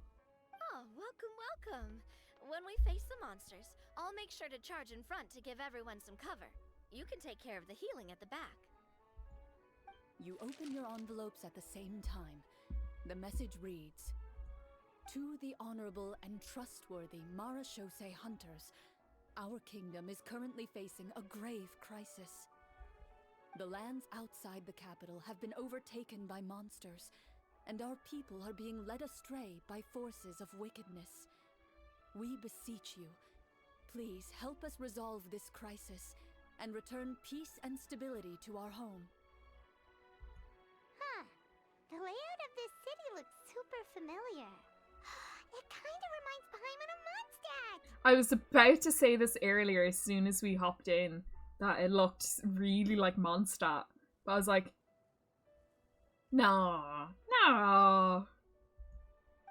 Oh, welcome. When we face the monsters, I'll make sure to charge in front to give everyone some cover. You can take care of the healing at the back. You open your envelopes at the same time. The message reads, "To the honorable and trustworthy Marashose hunters, our kingdom is currently facing a grave crisis. The lands outside the capital have been overtaken by monsters, and our people are being led astray by forces of wickedness. We beseech you, please help us resolve this crisis and return peace and stability to our home." Huh. The layout of this city looks super familiar. It kind of reminds Paimon of Mondstadt. I was about to say this earlier as soon as we hopped in, that it looked really like Mondstadt. But I was like, no.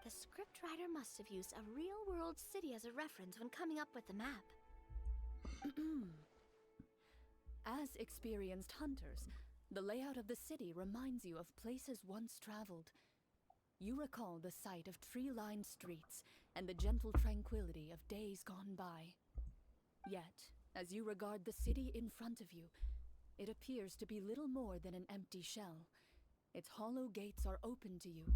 The scriptwriter must have used a real-world city as a reference when coming up with the map. As experienced hunters, the layout of the city reminds you of places once traveled. You recall the sight of tree-lined streets and the gentle tranquility of days gone by. Yet, as you regard the city in front of you, it appears to be little more than an empty shell. Its hollow gates are open to you,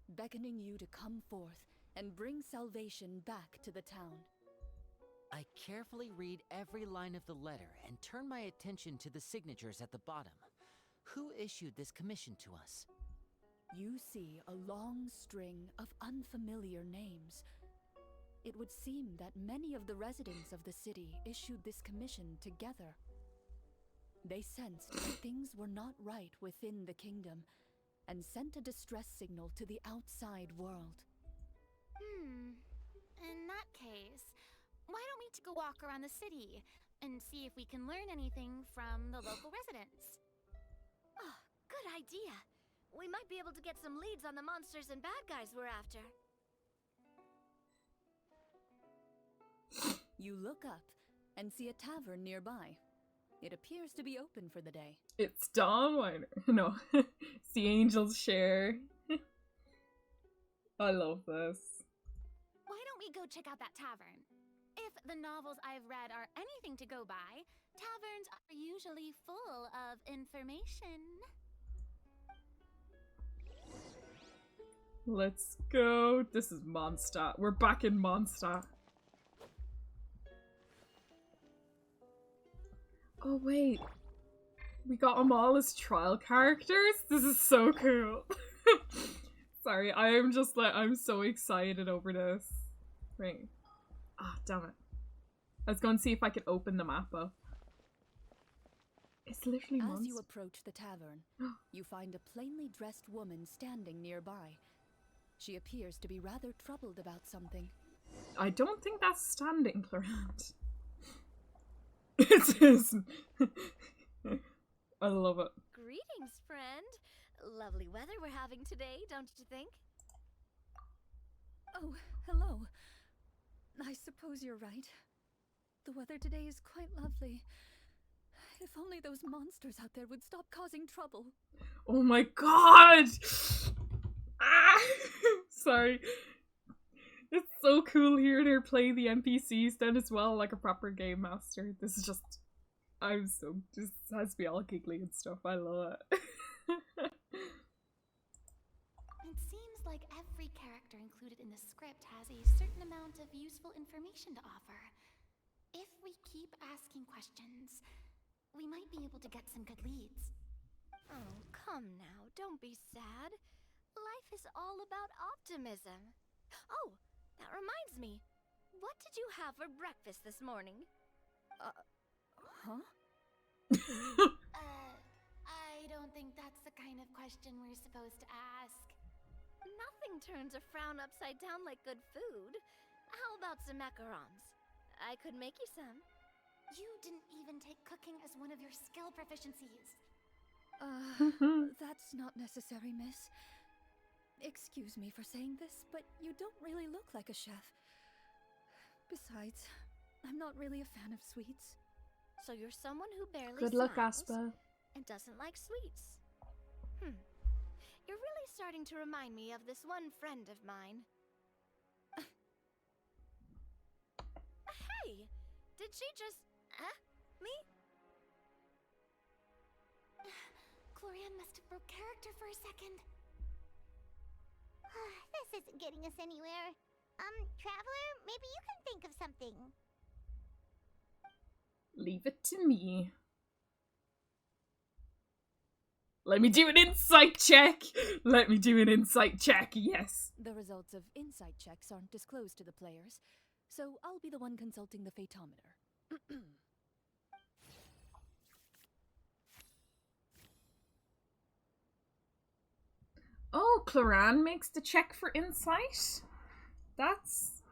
beckoning you to come forth and bring salvation back to the town. I carefully read every line of the letter and turn my attention to the signatures at the bottom. Who issued this commission to us? You see a long string of unfamiliar names. It would seem that many of the residents of the city issued this commission together. They sensed that things were not right within the kingdom, and sent a distress signal to the outside world. In that case, why don't we go walk around the city and see if we can learn anything from the local residents? Oh, good idea. We might be able to get some leads on the monsters and bad guys we're after. You look up and see a tavern nearby. It appears to be open for the day. It's Dawnwiner. No, it's the Angel's Share. I love this. Why don't we go check out that tavern? If the novels I've read are anything to go by, taverns are usually full of information. Let's go. This is Mondstadt. We're back in Mondstadt. Oh wait, we got them all as trial characters? This is so cool. Sorry, I'm just like, I'm so excited over this. Right. Ah, damn it. Let's go and see if I can open the map up. It's literally As you approach the tavern, you find a plainly dressed woman standing nearby. She appears to be rather troubled about something. I don't think that's standing, Clorinde. It is. I love it. Greetings, friend. Lovely weather we're having today, don't you think? Oh, hello. I suppose you're right. The weather today is quite lovely. If only those monsters out there would stop causing trouble. Oh my god! Ah! Sorry. It's so cool hearing her play the NPCs then as well, like a proper game master. This is just... This has me all giggly and stuff. I love it. It seems like every character included in the script has a certain amount of useful information to offer. If we keep asking questions, we might be able to get some good leads. Oh, come now. Don't be sad. Life is all about optimism. Oh, that reminds me. What did you have for breakfast this morning? Huh? I don't think that's the kind of question we're supposed to ask. Nothing turns a frown upside down like good food. How about some macarons? I could make you some. You didn't even take cooking as one of your skill proficiencies. That's not necessary, miss. Excuse me for saying this, but you don't really look like a chef. Besides, I'm not really a fan of sweets. So you're someone who barely Good luck, smiles Aspa. and doesn't like sweets. You're really starting to remind me of this one friend of mine. Hey! Did she just... me? Clorinde must have broke character for a second. This isn't getting us anywhere. Traveler, maybe you can think of something. Leave it to me. Let me do an insight check! Let me do an insight check, yes. The results of insight checks aren't disclosed to the players, so I'll be the one consulting the fatometer. Oh, Clorinde makes the check for insight? That's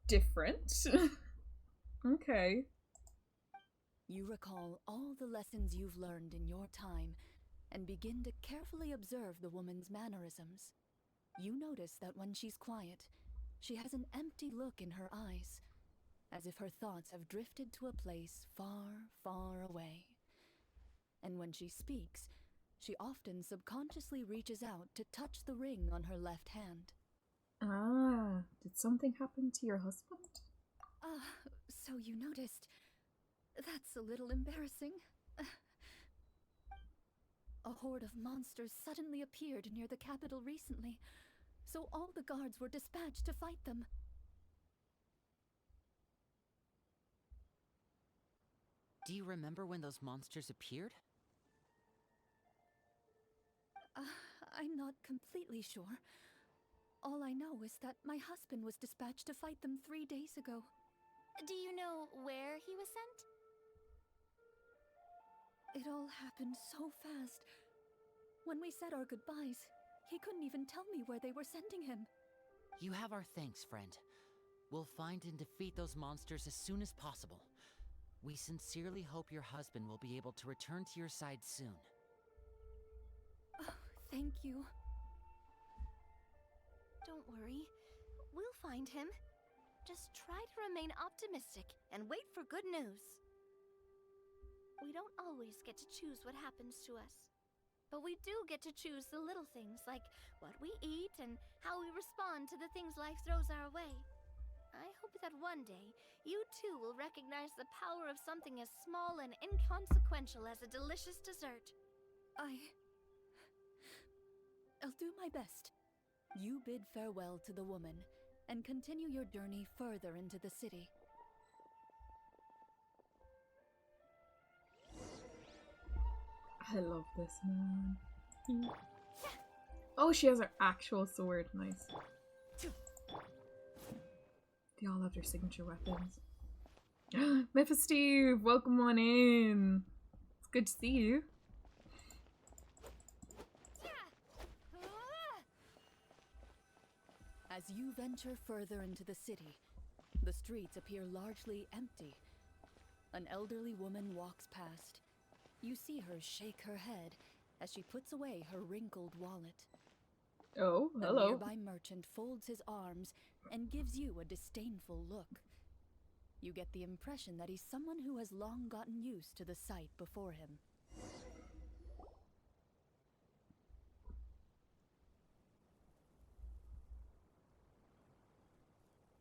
different. Okay. You recall all the lessons you've learned in your time and begin to carefully observe the woman's mannerisms. You notice that when she's quiet, she has an empty look in her eyes, as if her thoughts have drifted to a place far, far away. And when she speaks, she often subconsciously reaches out to touch the ring on her left hand. Ah, did something happen to your husband? So you noticed. That's a little embarrassing. A horde of monsters suddenly appeared near the capital recently, so all the guards were dispatched to fight them. Do you remember when those monsters appeared? I'm not completely sure. All I know is that my husband was dispatched to fight them 3 days ago. Do you know where he was sent? It all happened so fast. When we said our goodbyes, He couldn't even tell me where they were sending him. You have our thanks, friend. We'll find and defeat those monsters as soon as possible. We sincerely hope your husband will be able to return to your side soon. Oh, thank you. Don't worry. We'll find him. Just try to remain optimistic and wait for good news. We don't always get to choose what happens to us. But we do get to choose the little things, like what we eat and how we respond to the things life throws our way. I hope that one day, you too will recognize the power of something as small and inconsequential as a delicious dessert. I'll do my best. You bid farewell to the woman, and continue your journey further into the city. I love this, man. Oh, she has her actual sword. Nice. They all have their signature weapons. Mephisto, welcome on in. It's good to see you. As you venture further into the city, the streets appear largely empty. An elderly woman walks past. You see her shake her head as she puts away her wrinkled wallet. Oh, hello. A nearby merchant folds his arms and gives you a disdainful look. You get the impression that he's someone who has long gotten used to the sight before him.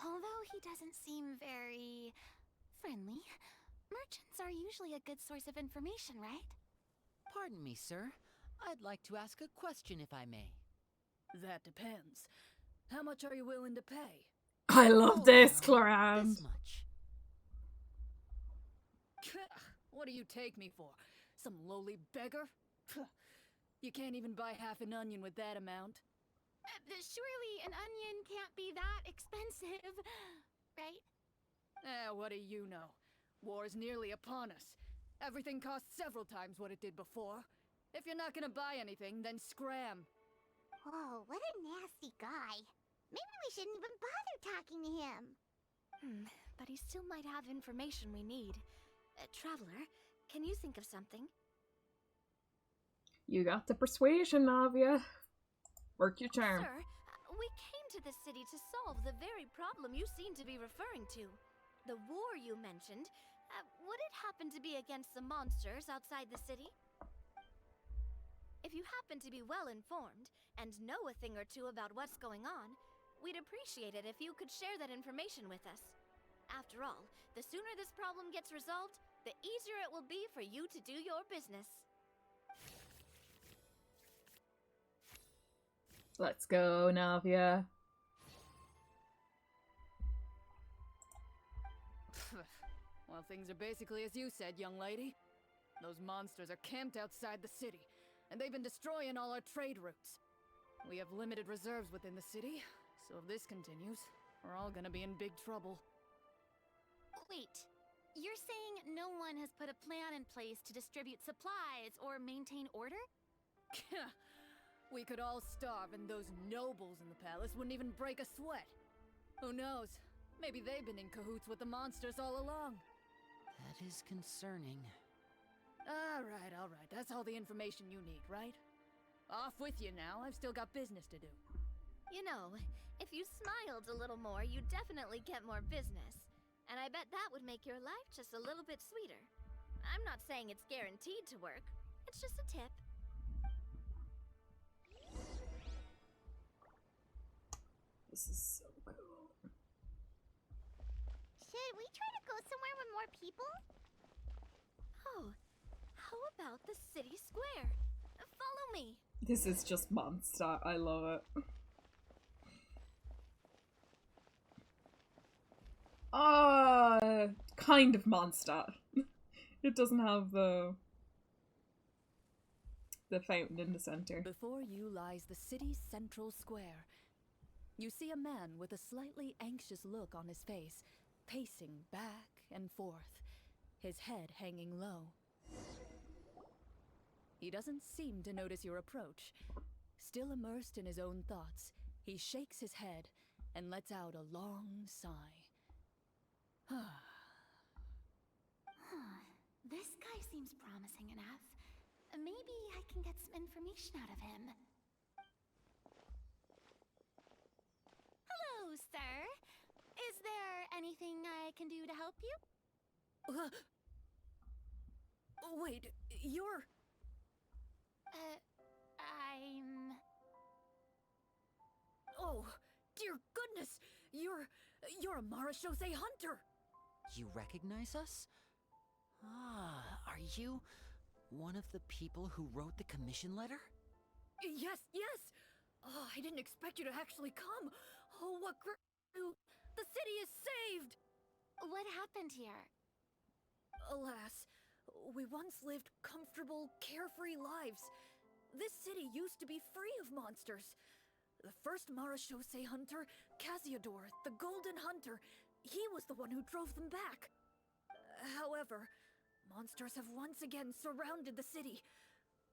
Although he doesn't seem very friendly, merchants are usually a good source of information, right? Pardon me, sir. I'd like to ask a question if I may. That depends. How much are you willing to pay? I love this, Well, Clorinde. this much. What do you take me for? Some lowly beggar? You can't even buy half an onion with that amount. Surely an onion can't be that expensive, right? What do you know? War's nearly upon us. Everything costs several times what it did before. If you're not gonna buy anything, then scram. Whoa, what a nasty guy. Maybe we shouldn't even bother talking to him. But he still might have information we need. Traveler, can you think of something? You got the persuasion, Navia. Work your charm. Sir, we came to this city to solve the very problem you seem to be referring to. The war you mentioned, would it happen to be against the monsters outside the city? If you happen to be well informed and know a thing or two about what's going on, we'd appreciate it if you could share that information with us. After all, the sooner this problem gets resolved, the easier it will be for you to do your business. Let's go, Navia. Well, things are basically as you said, young lady. Those monsters are camped outside the city, and they've been destroying all our trade routes. We have limited reserves within the city, so if this continues, we're all gonna be in big trouble. Wait, you're saying no one has put a plan in place to distribute supplies or maintain order? We could all starve and those nobles in the palace wouldn't even break a sweat. Who knows? Maybe they've been in cahoots with the monsters all along. That is concerning. All right. That's all the information you need, right? Off with you now. I've still got business to do. You know, if you smiled a little more, you'd definitely get more business. And I bet that would make your life just a little bit sweeter. I'm not saying it's guaranteed to work. It's just a tip. This is so cool. Should we try to go somewhere with more people? Oh, how about the city square? Follow me. This is just monster. I love it. Kind of monster. It doesn't have the fountain in the center. Before you lies the city's central square. You see a man with a slightly anxious look on his face, pacing back and forth, his head hanging low. He doesn't seem to notice your approach, Still immersed in his own thoughts, he shakes his head and lets out a long sigh. This guy seems promising enough. Maybe I can get some information out of him. Hello, sir. Is there anything I can do to help you? Wait, you're... I'm... Oh, dear goodness! You're a Marashose hunter! You recognize us? Ah, are you one of the people who wrote the commission letter? Yes! Oh, I didn't expect you to actually come! Oh, what The city is saved! What happened here? Alas, we once lived comfortable, carefree lives. This city used to be free of monsters. The first Marashose hunter, Casiodor, the Golden Hunter, he was the one who drove them back. However, monsters have once again surrounded the city.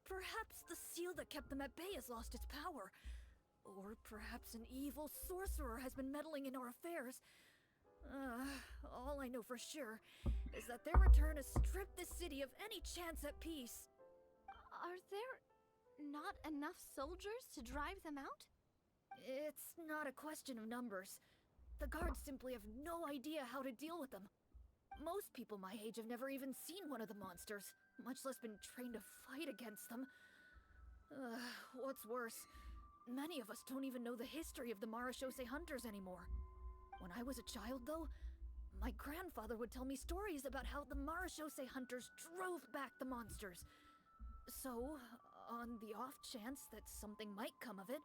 Perhaps the seal that kept them at bay has lost its power. Or perhaps an evil sorcerer has been meddling in our affairs. All I know for sure is that their return has stripped this city of any chance at peace. Are there not enough soldiers to drive them out? It's not a question of numbers. The guards simply have no idea how to deal with them. Most people my age have never even seen one of the monsters, much less been trained to fight against them. What's worse, many of us don't even know the history of the Marashose hunters anymore. When I was a child, though, my grandfather would tell me stories about how the Marashose hunters drove back the monsters. So, on the off chance that something might come of it,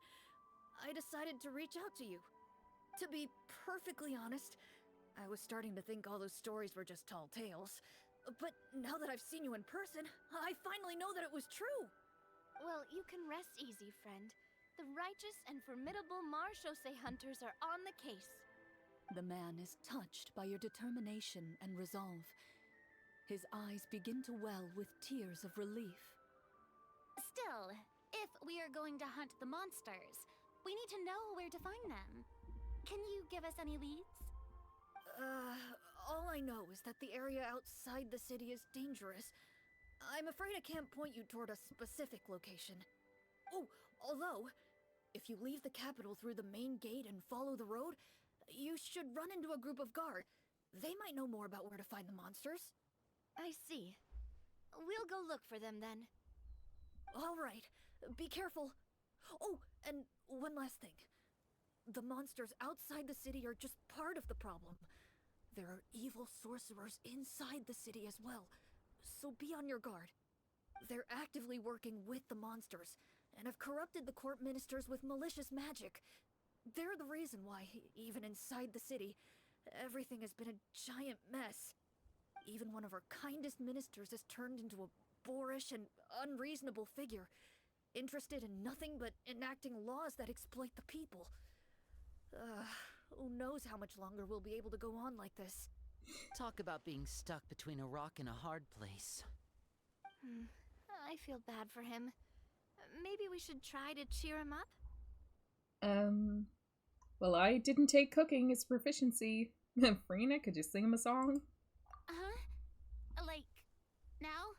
I decided to reach out to you. To be perfectly honest, I was starting to think all those stories were just tall tales. But now that I've seen you in person, I finally know that it was true! Well, you can rest easy, friend. The righteous and formidable Marashose hunters are on the case. The man is touched by your determination and resolve. His eyes begin to well with tears of relief. Still, if we are going to hunt the monsters, we need to know where to find them. Can you give us any leads? All I know is that the area outside the city is dangerous. I'm afraid I can't point you toward a specific location. Oh, although, if you leave the capital through the main gate and follow the road, you should run into a group of guard. They might know more about where to find the monsters. I see. We'll go look for them then. All right, be careful. Oh, and one last thing. The monsters outside the city are just part of the problem. There are evil sorcerers inside the city as well, so be on your guard. They're actively working with the monsters, and have corrupted the court ministers with malicious magic. They're the reason why, even inside the city, everything has been a giant mess. Even one of our kindest ministers has turned into a boorish and unreasonable figure, interested in nothing but enacting laws that exploit the people. Who knows how much longer we'll be able to go on like this. Talk about being stuck between a rock and a hard place. I feel bad for him. Maybe we should try to cheer him up? Well, I didn't take cooking as proficiency. Frina, could you sing him a song? Like, now?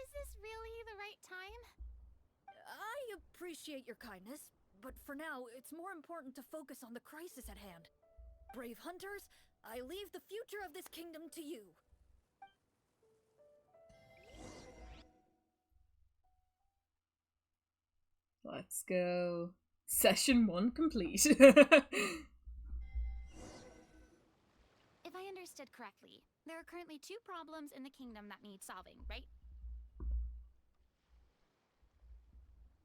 Is this really the right time? I appreciate your kindness, but for now, it's more important to focus on the crisis at hand. Brave hunters, I leave the future of this kingdom to you. Let's go. Session 1 complete. If I understood correctly, there are currently 2 problems in the kingdom that need solving, right?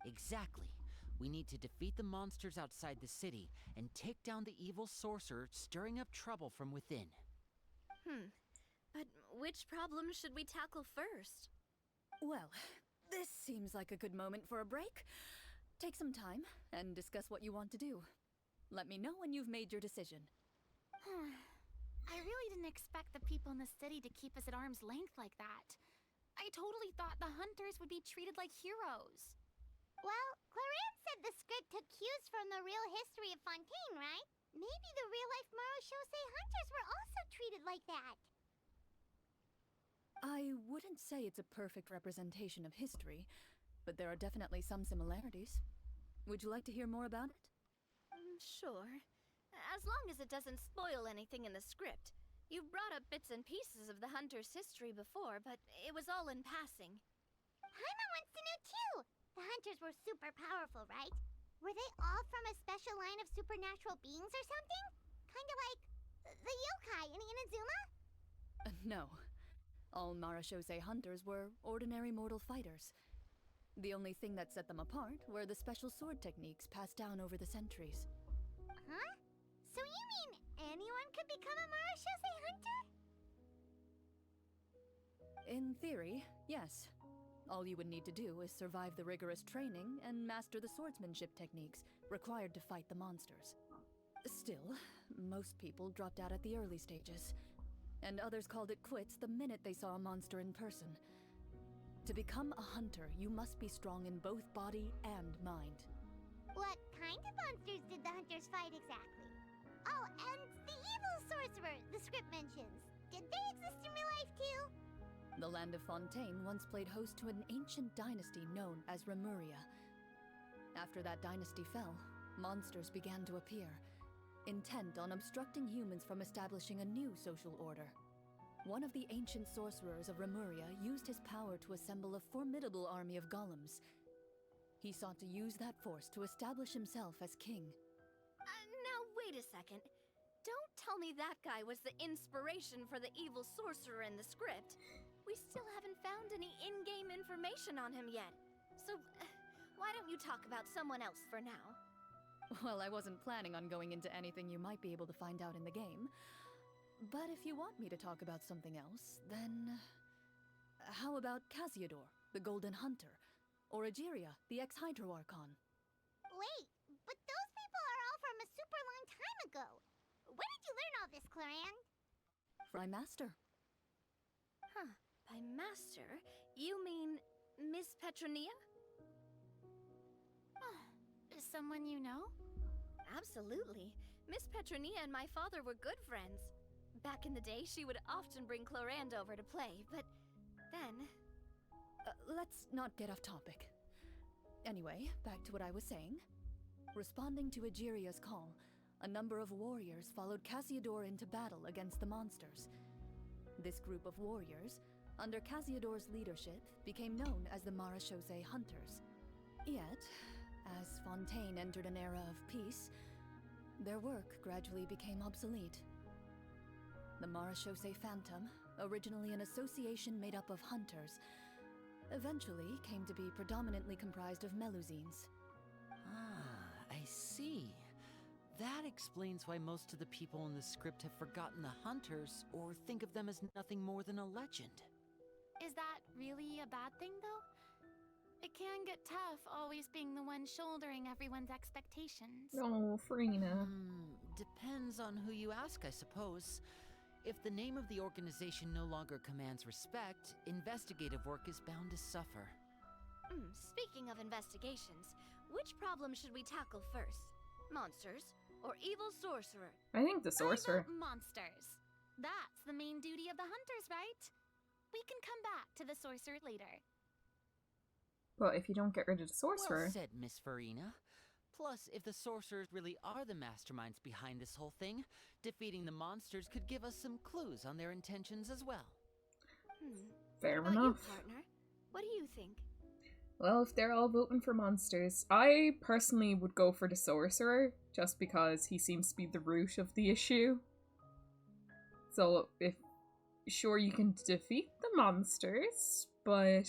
Exactly. We need to defeat the monsters outside the city and take down the evil sorcerer stirring up trouble from within. But which problem should we tackle first? Well, this seems like a good moment for a break. Take some time and discuss what you want to do. Let me know when you've made your decision. I really didn't expect the people in the city to keep us at arm's length like that. I totally thought the hunters would be treated like heroes. Well, Clorinde said the script took cues from the real history of Fontaine, right? Maybe the real-life Marashosei hunters were also treated like that. I wouldn't say it's a perfect representation of history, but there are definitely some similarities. Would you like to hear more about it? Sure. As long as it doesn't spoil anything in the script. You've brought up bits and pieces of the hunter's history before, but it was all in passing. Paima wants to know too! The hunters were super powerful, right? Were they all from a special line of supernatural beings or something? Kinda like the yokai in Inazuma? No. All Marashosei hunters were ordinary mortal fighters. The only thing that set them apart were the special sword techniques passed down over the centuries. Huh? So you mean anyone could become a Marashosei hunter? In theory, yes. All you would need to do is survive the rigorous training and master the swordsmanship techniques required to fight the monsters. Still, most people dropped out at the early stages, and others called it quits the minute they saw a monster in person. To become a hunter, you must be strong in both body and mind. What kind of monsters did the hunters fight exactly? Oh, and the evil sorcerer the script mentions. Did they exist in real life too? The land of Fontaine once played host to an ancient dynasty known as Remuria. After that dynasty fell, monsters began to appear, intent on obstructing humans from establishing a new social order. One of the ancient sorcerers of Remuria used his power to assemble a formidable army of golems. He sought to use that force to establish himself as king. Now wait a second. Don't tell me that guy was the inspiration for the evil sorcerer in the script. We still haven't found any in-game information on him yet. So, why don't you talk about someone else for now? Well, I wasn't planning on going into anything you might be able to find out in the game. But if you want me to talk about something else, then... how about Casiodor, the Golden Hunter? Or Egeria, the ex-Hydro Archon? Wait, but those people are all from a super long time ago. Where did you learn all this, Clorinde? From my master. Huh. By master, you mean Miss Petronia? Someone you know? Absolutely. Miss Petronia and my father were good friends. Back in the day, she would often bring Clorinde over to play, but then... Let's not get off topic. Anyway, back to what I was saying. Responding to Egeria's call, a number of warriors followed Casiodor into battle against the monsters. This group of warriors, under Casiodor's leadership, became known as the Marashosei Hunters. Yet, as Fontaine entered an era of peace, their work gradually became obsolete. The Marashosei Phantom, originally an association made up of hunters, eventually came to be predominantly comprised of Melusines. Ah, I see. That explains why most of the people in the script have forgotten the hunters or think of them as nothing more than a legend. Is that really a bad thing, though? It can get tough always being the one shouldering everyone's expectations. Oh, Farina. Depends on who you ask, I suppose. If the name of the organization no longer commands respect, investigative work is bound to suffer. Speaking of investigations, which problem should we tackle first? Monsters or evil sorcerer? I think the sorcerer. I vote monsters. That's the main duty of the hunters, right? We can come back to the sorcerer later. But if you don't get rid of the sorcerer... Well said, Miss Farina. Plus, if the sorcerers really are the masterminds behind this whole thing, defeating the monsters could give us some clues on their intentions as well. Fair what about enough. You, partner? What do you think? Well, if they're all voting for monsters, I personally would go for the sorcerer, just because he seems to be the root of the issue. So, if sure you can defeat the monsters, but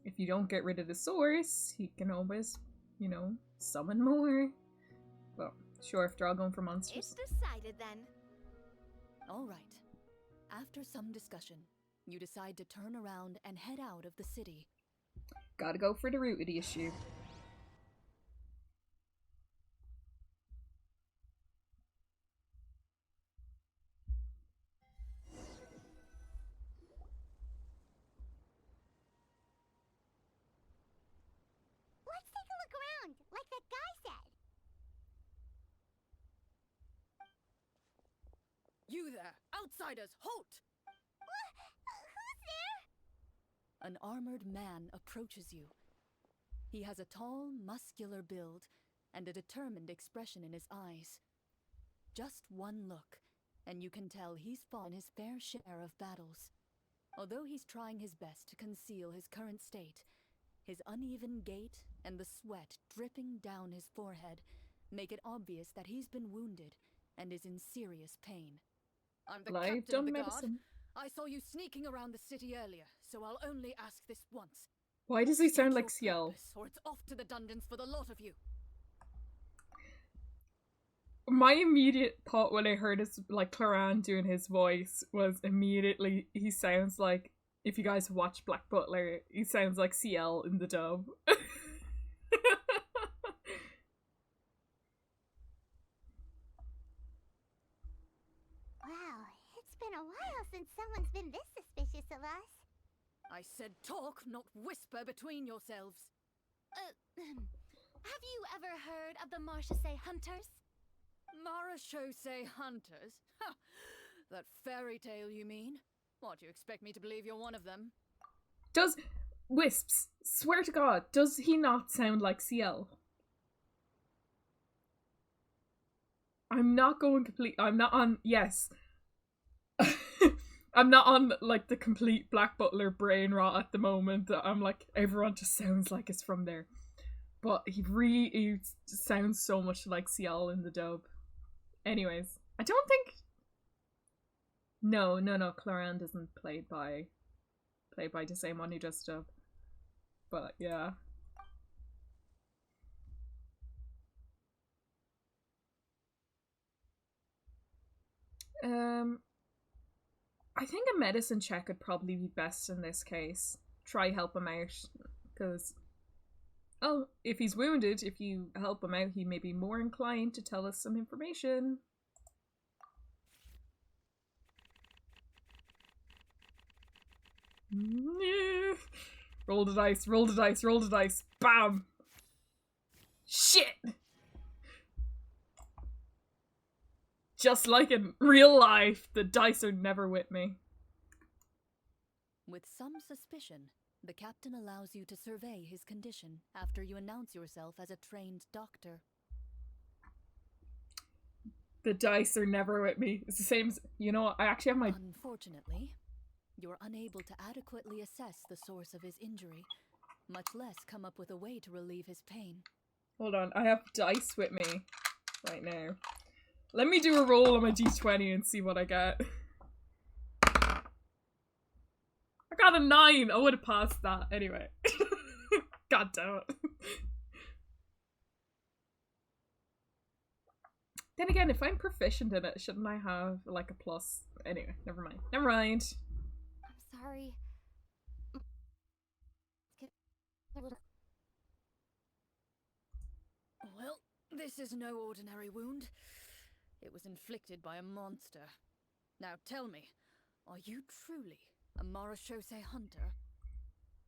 if you don't get rid of the source, he can always, you know, summon more. Well, sure, if they're all going for monsters. It's decided then. Alright. After some discussion, you decide to turn around and head out of the city. Gotta go for the root of the issue. You there! Outsiders, halt! Who's there? An armored man approaches you. He has a tall, muscular build and a determined expression in his eyes. Just one look, and you can tell he's fought in his fair share of battles. Although he's trying his best to conceal his current state, his uneven gait and the sweat dripping down his forehead make it obvious that he's been wounded and is in serious pain. I'm the captain of the guard. I saw you sneaking around the city earlier, so I'll only ask this once. Why does he sound like Ciel? Or it's off to the dungeons for the lot of you. My immediate thought when I heard his, like, Clorinde doing his voice was immediately, he sounds like, if you guys watch Black Butler, he sounds like Ciel in the dub. Wow, it's been a while since someone's been this suspicious of us. I said talk, not whisper between yourselves. Have you ever heard of the Marchese Hunters? Marachose hunters? Ha! That fairy tale, you mean? What, do you expect me to believe you're one of them? Does Wisps, swear to God, does he not sound like Ciel? I'm not going complete. I'm not on. Yes. I'm not on, like, the complete Black Butler brain rot at the moment. I'm like, everyone just sounds like it's from there. But he sounds so much like Ciel in the dub. Anyways, I don't think. No. Clorinde isn't played by the same one who does dub. But yeah. I think a medicine check would probably be best in this case. Try help him out, because, oh, if he's wounded, if you help him out, he may be more inclined to tell us some information. Roll the dice, roll the dice, roll the dice. Bam! Shit! Just like in real life, the dice are never with me. With some suspicion, the captain allows you to survey his condition after you announce yourself as a trained doctor. The dice are never with me. It's the same as, you know, I actually have my... Unfortunately, you're unable to adequately assess the source of his injury, much less come up with a way to relieve his pain. Hold on, I have dice with me right now. Let me do a roll on my d20 and see what I get. I got a 9! I would have passed that anyway. God damn it. Then again, if I'm proficient in it, shouldn't I have, like, a plus? Anyway, never mind. Never mind. I'm sorry. Well, this is no ordinary wound. It was inflicted by a monster. Now tell me, are you truly a Marachose hunter?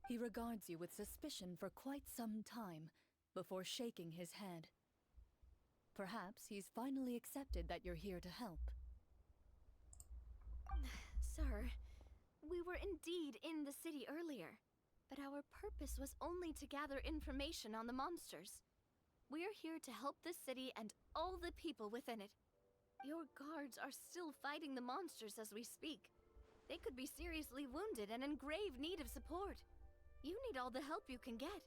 He regards you with suspicion for quite some time, before shaking his head. Perhaps he's finally accepted that you're here to help. Sir, we were indeed in the city earlier, but our purpose was only to gather information on the monsters. We're here to help the city and all the people within it. Your guards are still fighting the monsters as we speak. They could be seriously wounded and in grave need of support. You need all the help you can get.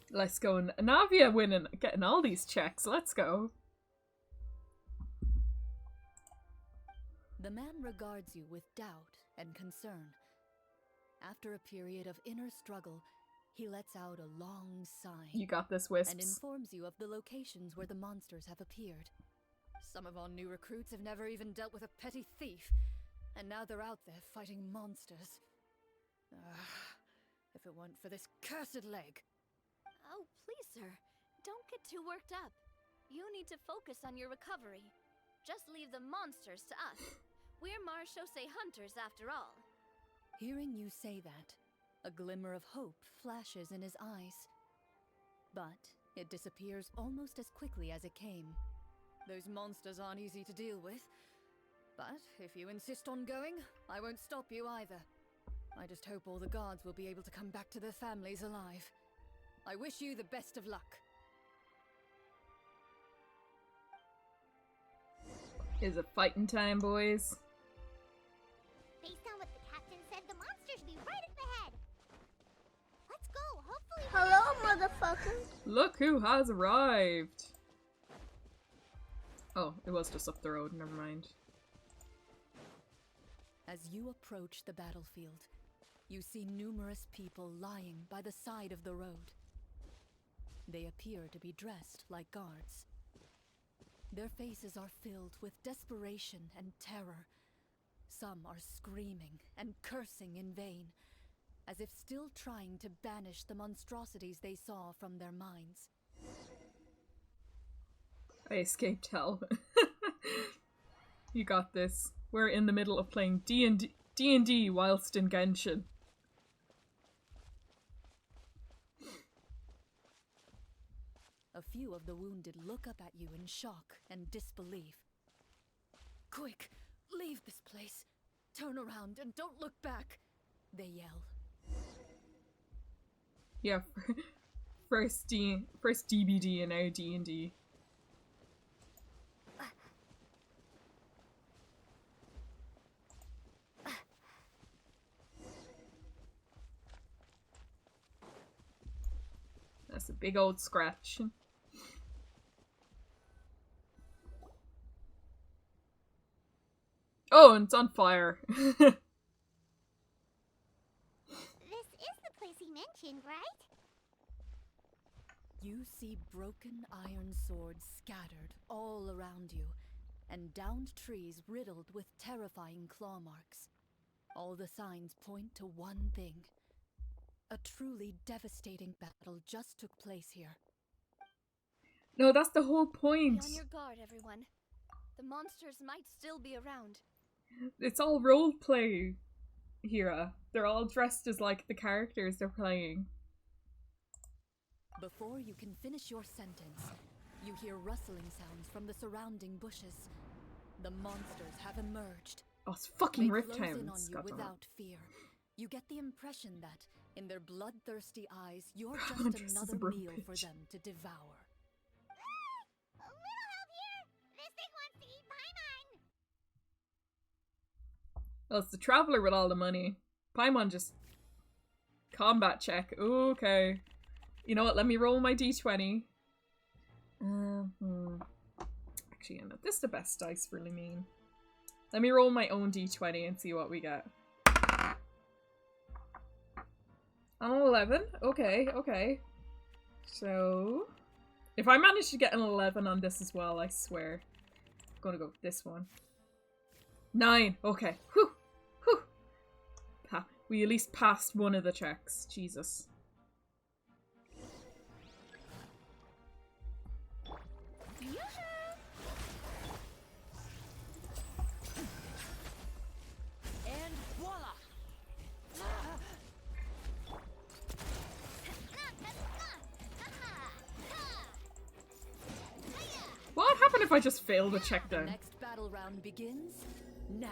Let's go. Navia winning, getting all these checks. Let's go. The man regards you with doubt and concern. After a period of inner struggle, he lets out a long sigh. You got this, Wisps. And informs you of the locations where the monsters have appeared. Some of our new recruits have never even dealt with a petty thief, and now they're out there fighting monsters. If it weren't for this cursed leg. Oh, please, sir. Don't get too worked up. You need to focus on your recovery. Just leave the monsters to us. We're Marachose hunters after all. Hearing you say that, a glimmer of hope flashes in his eyes. But it disappears almost as quickly as it came. Those monsters aren't easy to deal with. But if you insist on going, I won't stop you either. I just hope all the guards will be able to come back to their families alive. I wish you the best of luck. Is it fighting time, boys? Based on what the captain said, the monsters be right up ahead. Let's go. Hopefully. Hello, motherfucker. Look who has arrived. Oh, it was just up the road. Never mind. As you approach the battlefield, you see numerous people lying by the side of the road. They appear to be dressed like guards. Their faces are filled with desperation and terror. Some are screaming and cursing in vain, as if still trying to banish the monstrosities they saw from their minds. I escaped hell. You got this. We're in the middle of playing D&D whilst in Genshin. A few of the wounded look up at you in shock and disbelief. Quick, leave this place. Turn around and don't look back, they yell. Yeah, first DBD and now D&D. That's a big old scratch. Oh, and it's on fire. This is the place he mentioned, right? You see broken iron swords scattered all around you, and downed trees riddled with terrifying claw marks. All the signs point to one thing. A truly devastating battle just took place here. No, that's the whole Be point. on your guard, everyone. The monsters might still be around. It's all roleplay, Hira. They're all dressed as like the characters they're playing. Before you can finish your sentence, you hear rustling sounds from the surrounding bushes. The monsters have emerged. Oh, it's fucking They Rift close in on Hounds. you Goddamn. without fear. You get the impression that, in their bloodthirsty eyes, you're This just is another a meal for bitch. them to devour. A little help here. This thing wants to eat Paimon. Well, it's the traveler with all the money. Paimon just... Combat check. Okay. You know what? Let me roll my d20. Actually, no, this is the best dice for Limine. Let me roll my own d20 and see what we get. I'm an 11. Okay, okay. So... If I manage to get an 11 on this as well, I swear. I'm gonna go with this one. 9. Okay. Whew. Whew. We at least passed one of the checks. Jesus. And voila! What would happen if I just failed a check The down? next battle round begins now.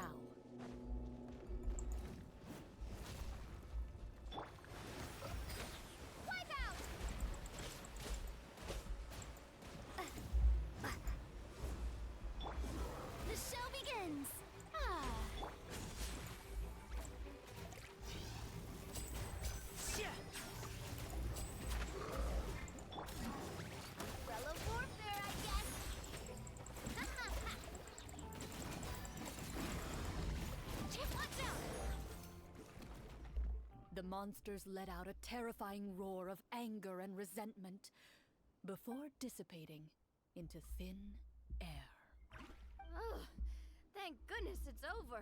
Wipe out. The show begins. Umbrella warfare, I guess. Chip, watch out. The monsters let out a terrifying roar of anger and resentment before dissipating into thin air. Oh, thank goodness it's over.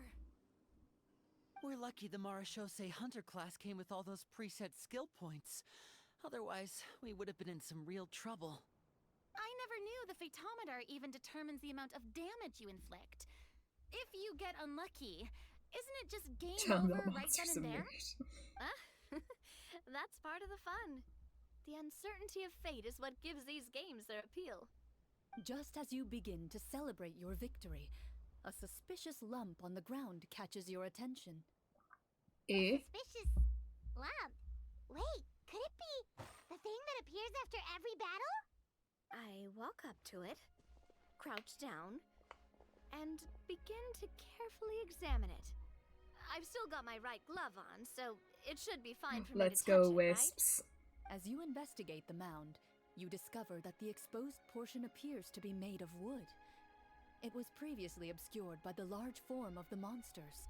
We're lucky the Marashose Hunter class came with all those preset skill points. Otherwise, we would have been in some real trouble. I never knew the Fatometer even determines the amount of damage you inflict. If you get unlucky, isn't it just game Tell me over what right then monsters and are there? made. That's part of the fun. The uncertainty of fate is what gives these games their appeal. Just as you begin to celebrate your victory, a suspicious lump on the ground catches your attention. Eh? Suspicious lump. Wait, could it be the thing that appears after every battle? I walk up to it, crouch down, and begin to carefully examine it. I've still got my right glove on, so it should be fine for me Let's to touch go, it, right? Wisps. As you investigate the mound, you discover that the exposed portion appears to be made of wood. It was previously obscured by the large form of the monsters.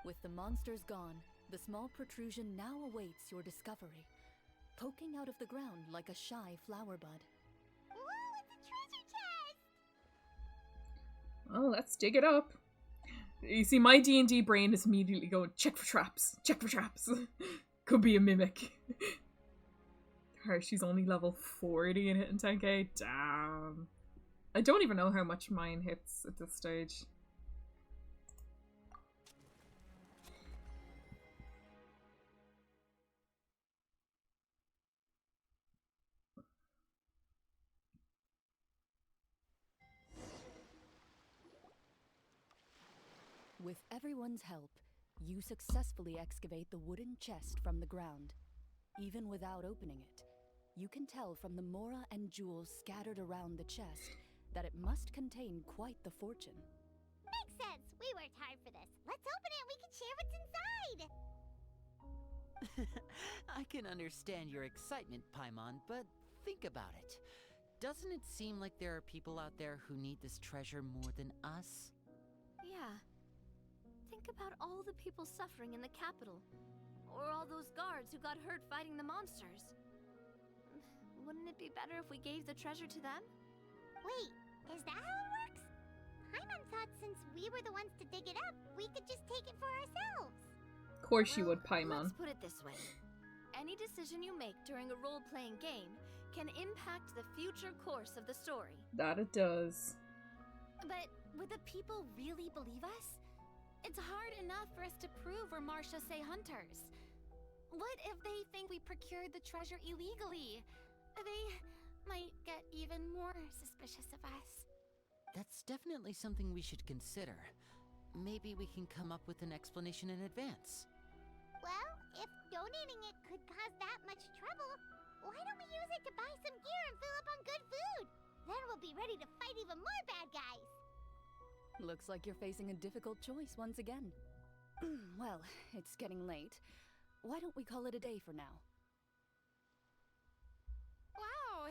With the monsters gone, the small protrusion now awaits your discovery, poking out of the ground like a shy flower bud. Whoa, it's a treasure chest! Well, let's dig it up. You see, my D&D brain is immediately going, check for traps, check for traps. Could be a mimic. Her, she's only level 40 and hitting 10k. Damn. I don't even know how much mine hits at this stage. With everyone's help, you successfully excavate the wooden chest from the ground. Even without opening it, you can tell from the mora and jewels scattered around the chest that it must contain quite the fortune. Makes sense. We worked hard for this. Let's open it and we can share what's inside. I can understand your excitement, Paimon, but think about it. Doesn't it seem like there are people out there who need this treasure more than us? Yeah. Think about all the people suffering in the capital. Or all those guards who got hurt fighting the monsters. Wouldn't it be better if we gave the treasure to them? Wait, is that how it works? Paimon thought since we were the ones to dig it up, we could just take it for ourselves. Of course you would, Paimon. Let's put it this way. Any decision you make during a role-playing game can impact the future course of the story. That it does. But would the people really believe us? It's hard enough for us to prove we're Marchese hunters. What if they think we procured the treasure illegally? They might get even more suspicious of us. That's definitely something we should consider. Maybe we can come up with an explanation in advance. Well, if donating it could cause that much trouble, why don't we use it to buy some gear and fill up on good food? Then we'll be ready to fight even more bad guys. Looks like you're facing a difficult choice once again. Well, it's getting late. Why don't we call it a day for now? Wow!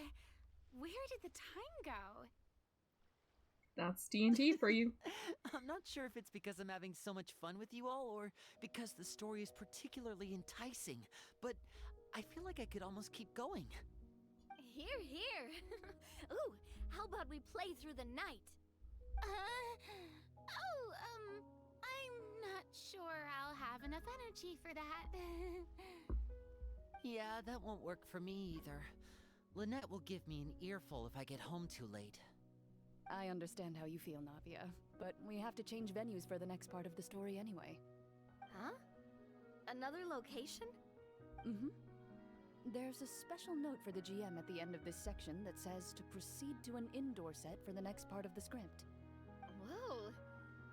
Where did the time go? That's D&D for you. I'm not sure if it's because I'm having so much fun with you all, or because the story is particularly enticing, but I feel like I could almost keep going. Here, here. Ooh, how about we play through the night? I'm not sure I'll have enough energy for that. Yeah, that won't work for me either. Lynette will give me an earful if I get home too late. I understand how you feel, Navia, but we have to change venues for the next part of the story anyway. Huh? Another location? Mm-hmm. There's a special note for the GM at the end of this section that says to proceed to an indoor set for the next part of the script. Whoa,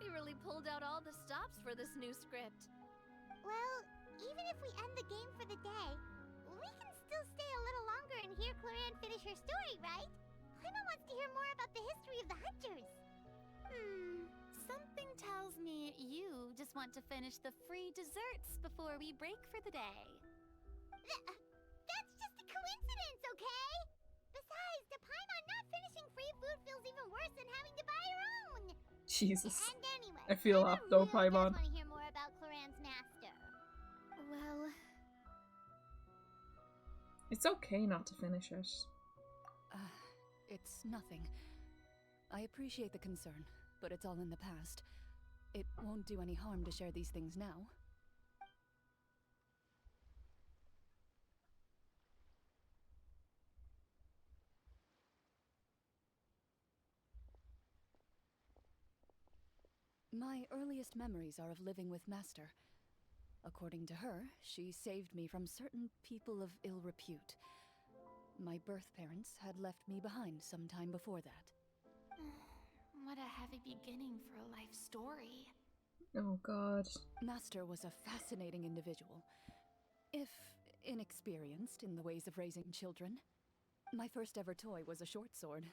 we really pulled out all the stops for this new script. Well, even if we end the game for the day, we can still stay a little longer and hear Clorinde finish her story, right? Paimon wants to hear more about the history of the hunters. Something tells me you just want to finish the free desserts before we break for the day. That's just a coincidence, okay? Besides, to Paimon, not finishing free food feels even worse than having to buy her own. Jesus. And anyway, I feel off though, really Paimon. want to hear more about Clorinde's master. Well, It's okay not to finish it. It's nothing. I appreciate the concern, but it's all in the past. It won't do any harm to share these things now. My earliest memories are of living with Master. According to her, she saved me from certain people of ill repute. My birth parents had left me behind some time before that. What a heavy beginning for a life story. Oh god. Master was a fascinating individual, if inexperienced in the ways of raising children. My first ever toy was a short sword.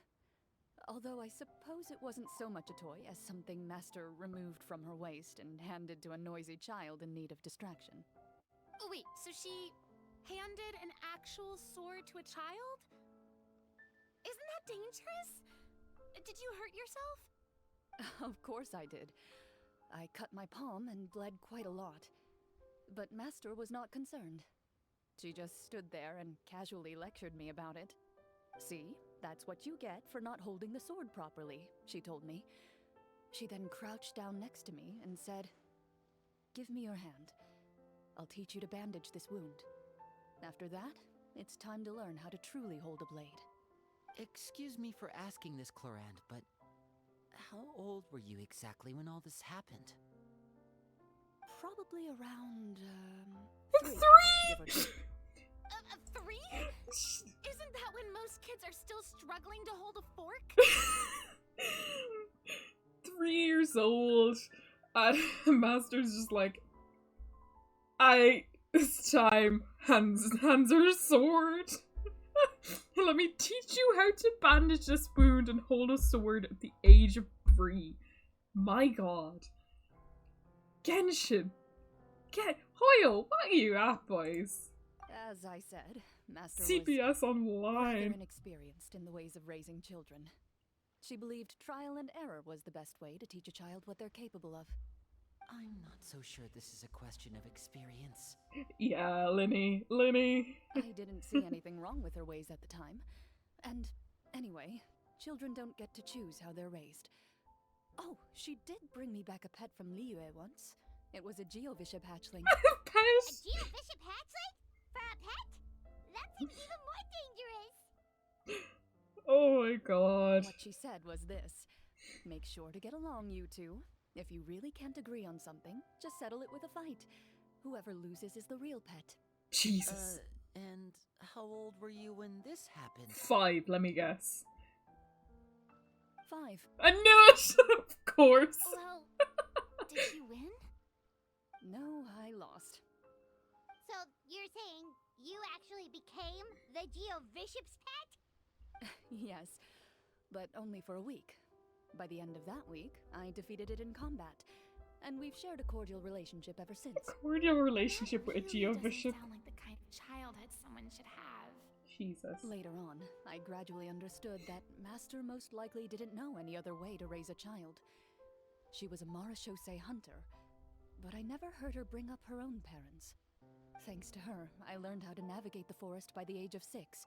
Although I suppose it wasn't so much a toy as something Master removed from her waist and handed to a noisy child in need of distraction. Oh wait, so she handed an actual sword to a child? Isn't that dangerous? Did you hurt yourself? Of course I did. I cut my palm and bled quite a lot. But Master was not concerned. She just stood there and casually lectured me about it. See, that's what you get for not holding the sword properly, she told me. She then crouched down next to me and said, "Give me your hand. I'll teach you to bandage this wound. After that, it's time to learn how to truly hold a blade." Excuse me for asking this, Clorinde, but how old were you exactly when all this happened? Probably around, 3. 3? Give or take. 3? Isn't that when most kids are still struggling to hold a fork? 3 years old. And Master's just like, it's time. Hands her sword. Let me teach you how to bandage this wound and hold a sword at the age of 3. My god. Genshin. Hoyle, what are you at, boys? As I said, Master CPS was rather Online. inexperienced in the ways of raising children. She believed trial and error was the best way to teach a child what they're capable of. I'm not so sure this is a question of experience. Yeah, Linny. I didn't see anything wrong with her ways at the time. And anyway, children don't get to choose how they're raised. Oh, she did bring me back a pet from Liyue once. It was a Geovishap hatchling. Pet? A Geovishap hatchling? For a pet? That seems even more dangerous! Oh my god. What she said was this: make sure to get along, you two. If you really can't agree on something, just settle it with a fight. Whoever loses is the real pet. Jesus. And how old were you when this happened? 5, let me guess. 5. I knew it! Of course. Well, did you win? No, I lost. So, you're saying you actually became the Geovishap's pet? Yes, but only for a week. By the end of that week, I defeated it in combat, and we've shared a cordial relationship ever since. Cordial relationship with a That really Geovishap. doesn't sound like the kind of childhood someone should have. Jesus. Later on, I gradually understood that Master most likely didn't know any other way to raise a child. She was a Marashosei hunter, but I never heard her bring up her own parents. Thanks to her, I learned how to navigate the forest by the age of 6,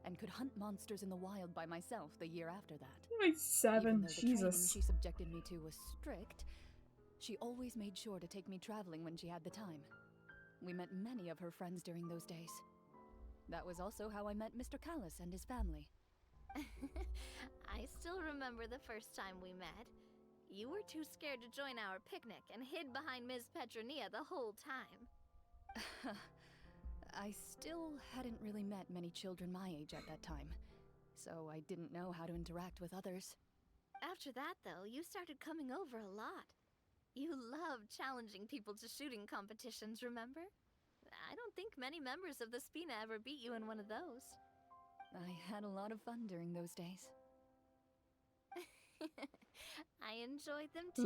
and could hunt monsters in the wild by myself the year after that. Like 7, Even though the training Jesus. she subjected me to was strict, she always made sure to take me traveling when she had the time. We met many of her friends during those days. That was also how I met Mr. Callis and his family. I still remember the first time we met. You were too scared to join our picnic and hid behind Ms. Petronia the whole time. I still hadn't really met many children my age at that time, so I didn't know how to interact with others. After that, though, you started coming over a lot. You loved challenging people to shooting competitions, remember? I don't think many members of the Spina ever beat you in one of those. I had a lot of fun during those days. I enjoyed them too.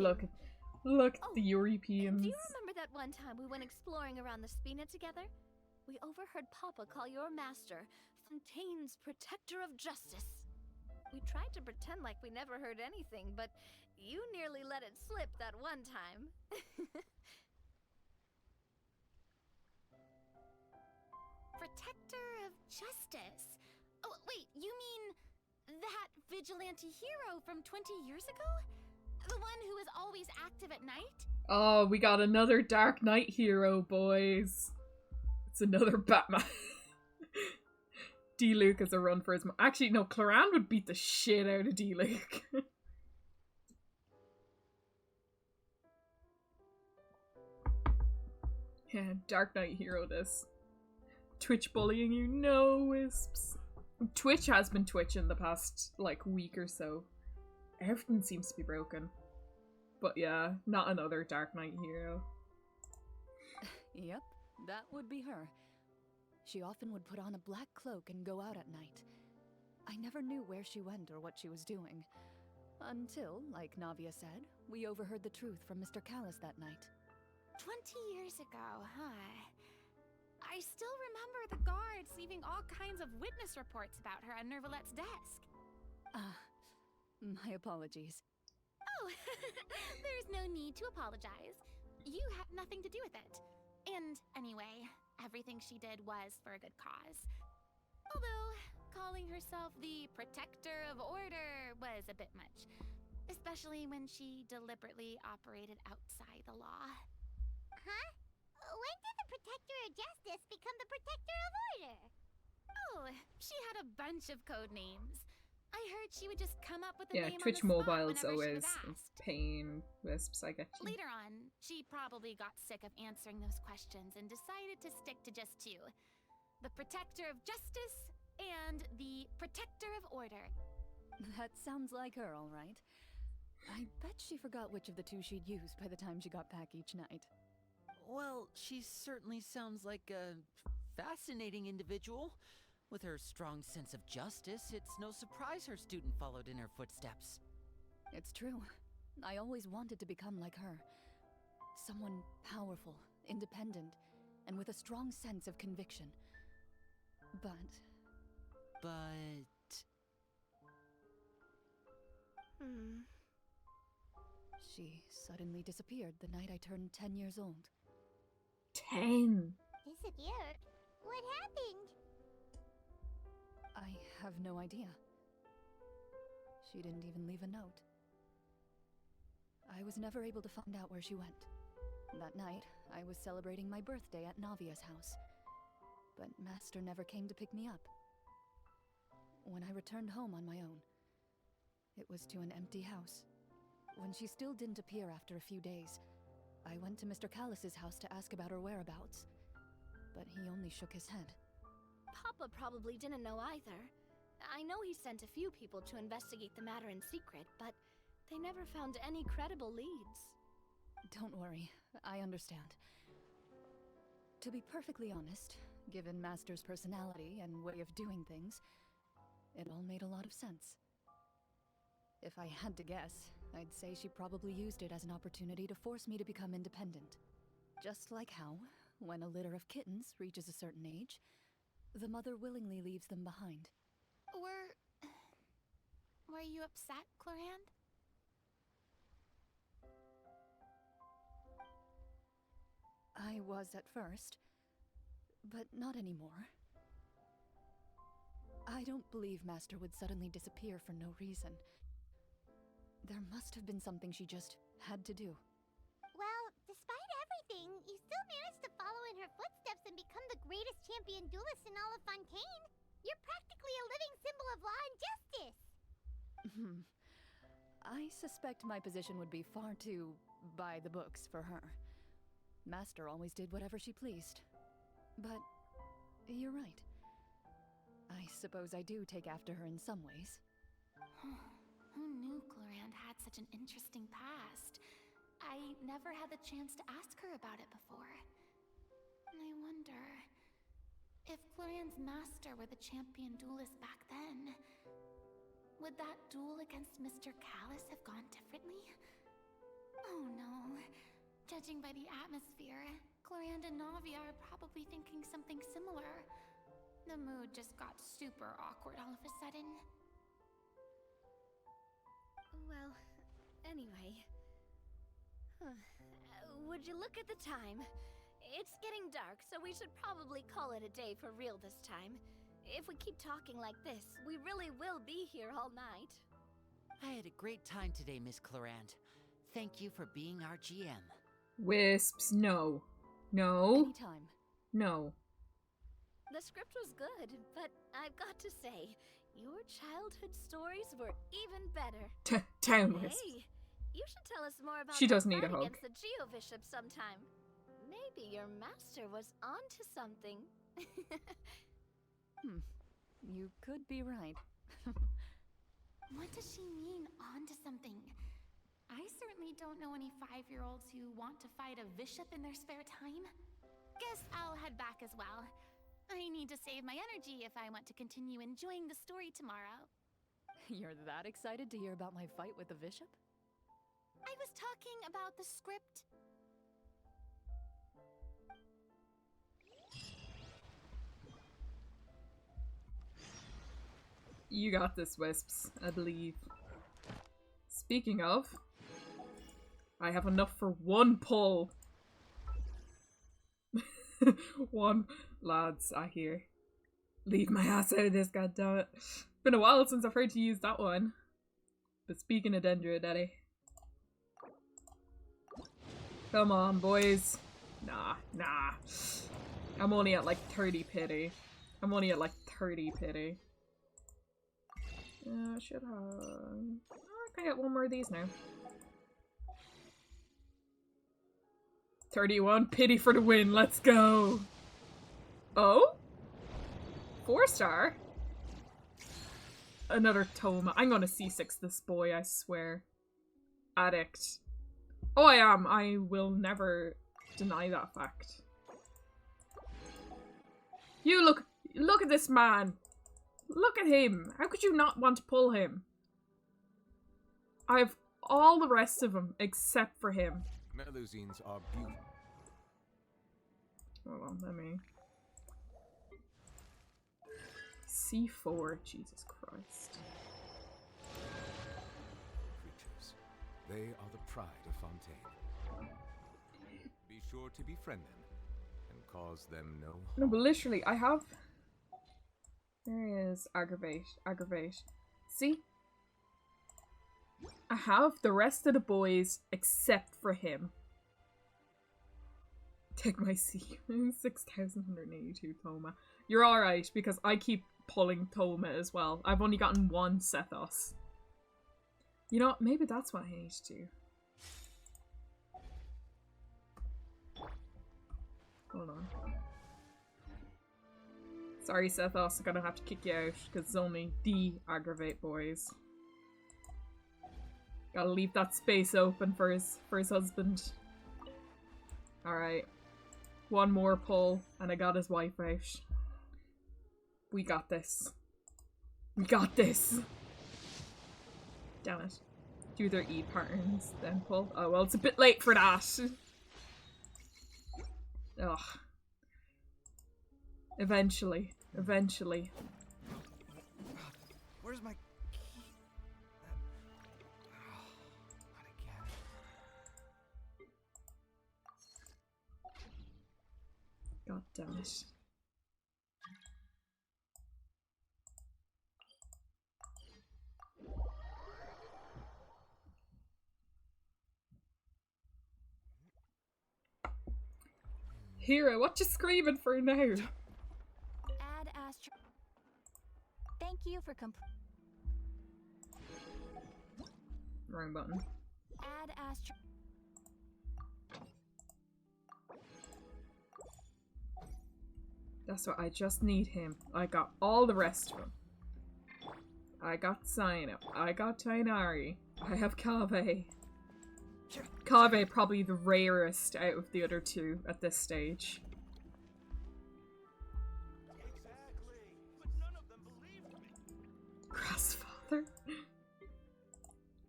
Look at the Yuripeans. Do you remember that one time we went exploring around the Spina together? We overheard Papa call your master Fontaine's Protector of Justice. We tried to pretend like we never heard anything, but you nearly let it slip that one time. Protector of Justice? Oh, wait, you mean that vigilante hero from 20 years ago? The one who is always active at night? Oh, we got another Dark Knight hero, boys. It's another Batman. D-Luke has a run for his... Actually, no, Clorinde would beat the shit out of D-Luke. Yeah, Dark Knight hero this. Twitch bullying you? No, Wisps. Twitch has been twitching the past, like, week or so. Everything seems to be broken. But yeah, not another Dark Knight hero. Yep, that would be her. She often would put on a black cloak and go out at night. I never knew where she went or what she was doing. Until, like Navia said, we overheard the truth from Mr. Callis that night. 20 years ago, huh? I still remember the guards leaving all kinds of witness reports about her on Nervalette's desk. My apologies. Oh, there's no need to apologize. You had nothing to do with it. And anyway, everything she did was for a good cause. Although, calling herself the protector of order was a bit much. Especially when she deliberately operated outside the law. Huh? When did the Protector of Justice become the Protector of Order? Oh, she had a bunch of code names. I heard she would just come up with a Yeah, name Twitch on the spot Mobile's whenever she always was asked. pain wisps, I get you. Later on, she probably got sick of answering those questions and decided to stick to just two. The Protector of Justice and the Protector of Order. That sounds like her, all right. I bet she forgot which of the two she'd used by the time she got back each night. Well, she certainly sounds like a fascinating individual. With her strong sense of justice, it's no surprise her student followed in her footsteps. It's true. I always wanted to become like her. Someone powerful, independent, and with a strong sense of conviction. But... She suddenly disappeared the night I turned 10 years old. 10! Disappeared? What happened? I have no idea. She didn't even leave a note. I was never able to find out where she went. That night, I was celebrating my birthday at Navia's house. But Master never came to pick me up. When I returned home on my own, it was to an empty house. When she still didn't appear after a few days, I went to Mr. Callis's house to ask about her whereabouts. But he only shook his head. Papa probably didn't know either. I know he sent a few people to investigate the matter in secret, but they never found any credible leads. Don't worry, I understand. To be perfectly honest, given Master's personality and way of doing things, it all made a lot of sense. If I had to guess, I'd say she probably used it as an opportunity to force me to become independent. Just like how, when a litter of kittens reaches a certain age, the mother willingly leaves them behind. Were you upset, Clorinde? I was at first, but not anymore. I don't believe Master would suddenly disappear for no reason. There must have been something she just had to do. Well, despite everything, you still managed to follow in her footsteps and become the greatest champion duelist in all of Fontaine. You're practically a living symbol of law and justice. I suspect my position would be far too by the books for her. Master always did whatever she pleased. But you're right. I suppose I do take after her in some ways. Who knew Clorinde had such an interesting past? I never had the chance to ask her about it before. I wonder... if Clorinde's master were the champion duelist back then, would that duel against Mr. Callis have gone differently? Oh no. Judging by the atmosphere, Clorinde and Navia are probably thinking something similar. The mood just got super awkward all of a sudden. Well, anyway... would you look at the time? It's getting dark, so we should probably call it a day for real this time. If we keep talking like this, we really will be here all night. I had a great time today, Miss Clorinde. Thank you for being our GM. Wisps, no. No. Anytime. No. The script was good, but I've got to say, your childhood stories were even better. Town Wisps. Hey, you should tell us more about She does that need a fight hug. against the Geo-Bishop sometime. Maybe your master was onto something. You could be right. What does she mean, on to something? I certainly don't know any 5-year-olds who want to fight a bishop in their spare time. Guess I'll head back as well. I need to save my energy if I want to continue enjoying the story tomorrow. You're that excited to hear about my fight with the bishop? I was talking about the script. You got this, Wisps, I believe. Speaking of, I have enough for one pull. One. Lads, I hear. Leave my ass out of this, goddammit. Been a while since I've heard you use that one. But speaking of Dendra, Daddy. Come on, boys. Nah. I'm only at like 30 pity. Can I get one more of these now? 31 pity for the win. Let's go. Oh? 4-star? Another Toma. I'm gonna C6 this boy, I swear. Addict. Oh, I am. I will never deny that fact. You look at this man. Look at him. How could you not want to pull him? I have all the rest of them except for him. Melusines are beautiful. Hold on, let me... C4, Jesus Christ. Creatures. They are the pride of Fontaine. Be sure to befriend them and cause them no harm. No, but literally, I have... There is aggravate. See? I have the rest of the boys except for him. Take my C. 6,182 Thoma. You're alright, because I keep pulling Thoma as well. I've only gotten one Sethos. You know what? Maybe that's what I need to do. Hold on. Sorry, Sethos, I'm gonna have to kick you out, because it's only the aggravate boys. Gotta leave that space open for his husband. Alright. One more pull, and I got his wife out. We got this. We got this! Damn it. Do their E patterns, then pull. Oh, well, it's a bit late for that! Ugh. Eventually. Where's my key? Not again. God damn it. Hero, what you screaming for now? Add Astro. Thank you for Wrong button. Add Astro. That's what I just need him. I got all the rest of them. I got Cyno. I got Tainari. I have Kave. Kave probably the rarest out of the other two at this stage. Grassfather?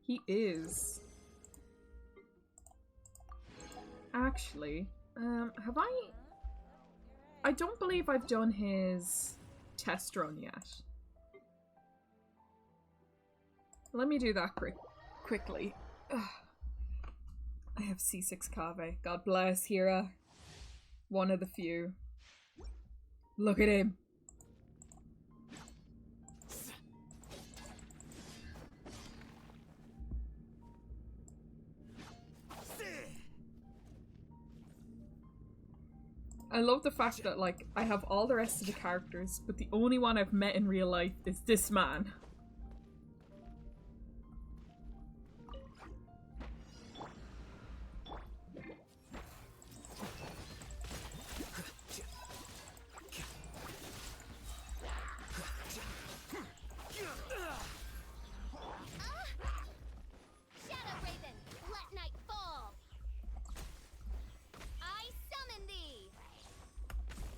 He is. Actually, have I don't believe I've done his test run yet. Let me do that quickly. Ugh. I have C6 Kave. God bless Hira. One of the few. Look at him. I love the fact that, like, I have all the rest of the characters, but the only one I've met in real life is this man.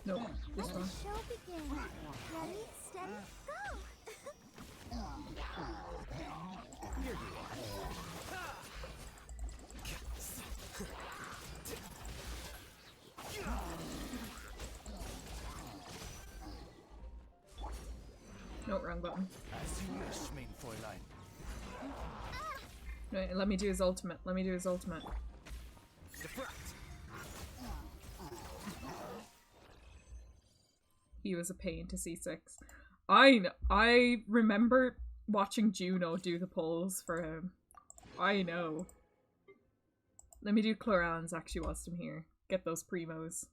Nope, this one. Show begin. Ready, steady, go! Here you are. No, wrong button. As you wish, main Fräulein. Wait, let me do his ultimate. Let me do his ultimate. He was a pain to C6. I remember watching Juno do the polls for him. I know. Let me do Clorinde's actually whilst I'm here. Get those primos.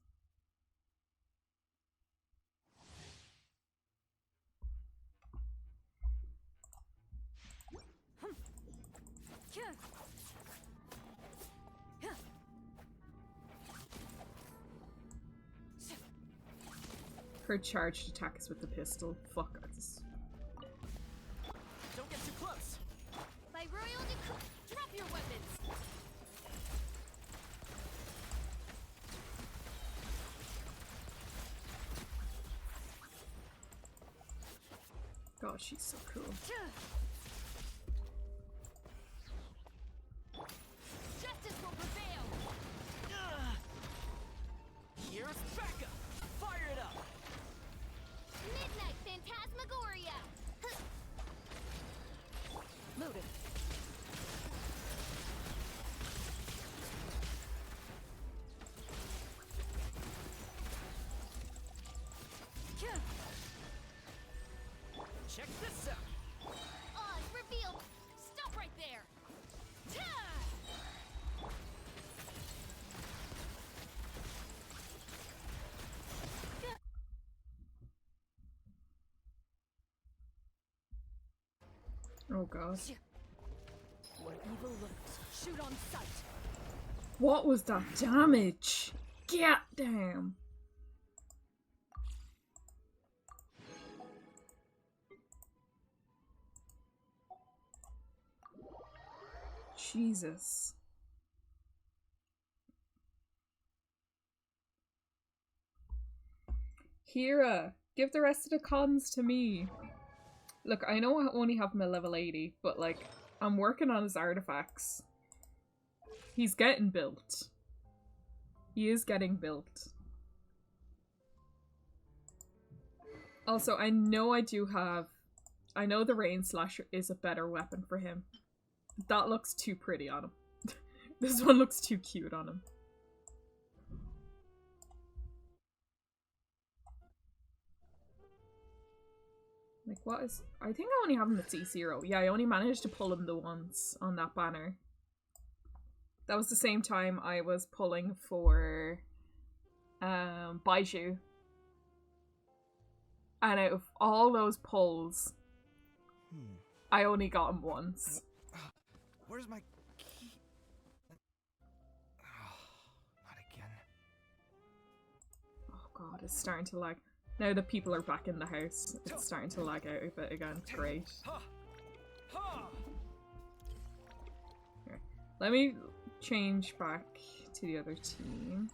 Her charged attack is with the pistol. Fuck us. Don't get too close. By royal decree, drop your weapons! God, she's so cool. Justice will prevail! Here's backup. Fire it up. Midnight Phantasmagoria! Loaded. Check this out. Oz revealed! Stop right there! Oh god. Where evil lurks, shoot on sight. What was that damage? God damn. Jesus. Hira, give the rest of the cons to me. Look, I know I only have him at level 80, but like, I'm working on his artifacts. He's getting built. He is getting built. Also, I know I know the Rain Slasher is a better weapon for him. That looks too pretty on him. This one looks too cute on him. Like, what is... I think I only have him at C0. Yeah, I only managed to pull him the once on that banner. That was the same time I was pulling for Baiju. And out of all those pulls, I only got him once. Where's my key? Not again. Oh god, it's starting to lag. Now that people are back in the house, it's starting to lag out a bit again. Great. Here. Let me change back to the other team.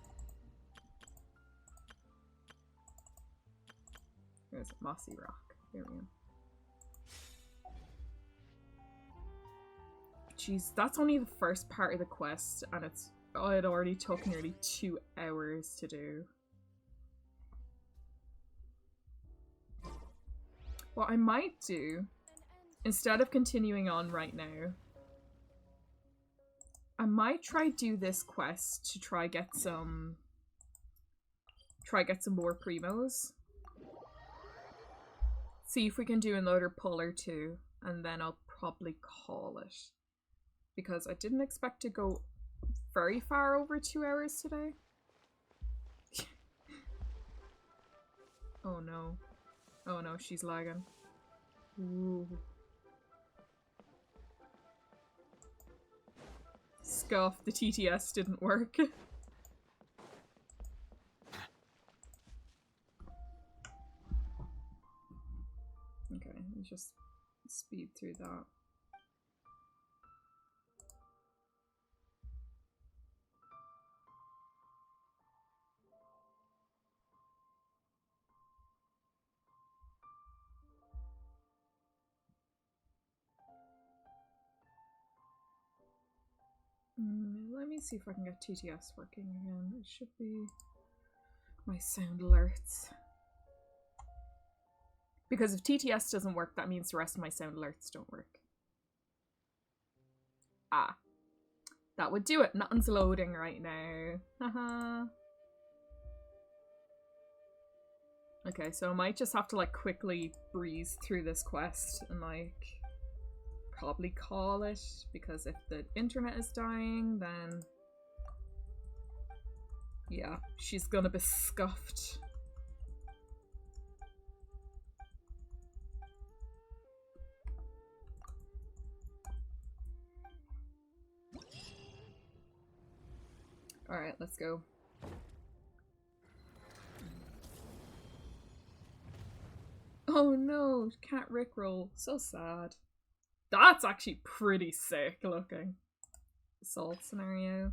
There's Mossy Rock. There we go. Jeez, that's only the first part of the quest, and it already took nearly 2 hours to do. What I might do, instead of continuing on right now, I might try do this quest to try get some more primos. See if we can do another pull or two, and then I'll probably call it. Because I didn't expect to go very far over 2 hours today. Oh no. Oh no, she's lagging. Ooh. Scuff, the TTS didn't work. Okay, let me just speed through that. Let me see if I can get TTS working again. It should be my sound alerts. Because if TTS doesn't work, that means the rest of my sound alerts don't work. Ah. That would do it. Nothing's loading right now. Haha. Okay, so I might just have to like quickly breeze through this quest and like probably call it, because if the internet is dying, then yeah, she's gonna be scuffed. Alright, let's go. Oh no, can't rickroll. So sad. That's actually pretty sick looking. Assault scenario.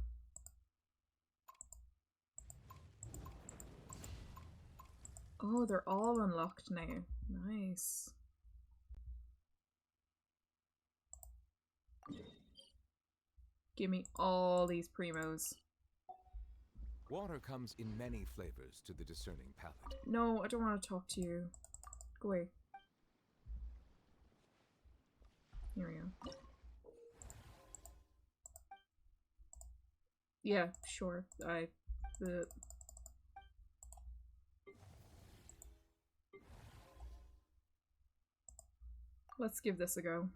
Oh, they're all unlocked now. Nice. Give me all these primos. Water comes in many flavors to the discerning palate. No, I don't want to talk to you. Go away. Here we go. Yeah, sure. Let's give this a go.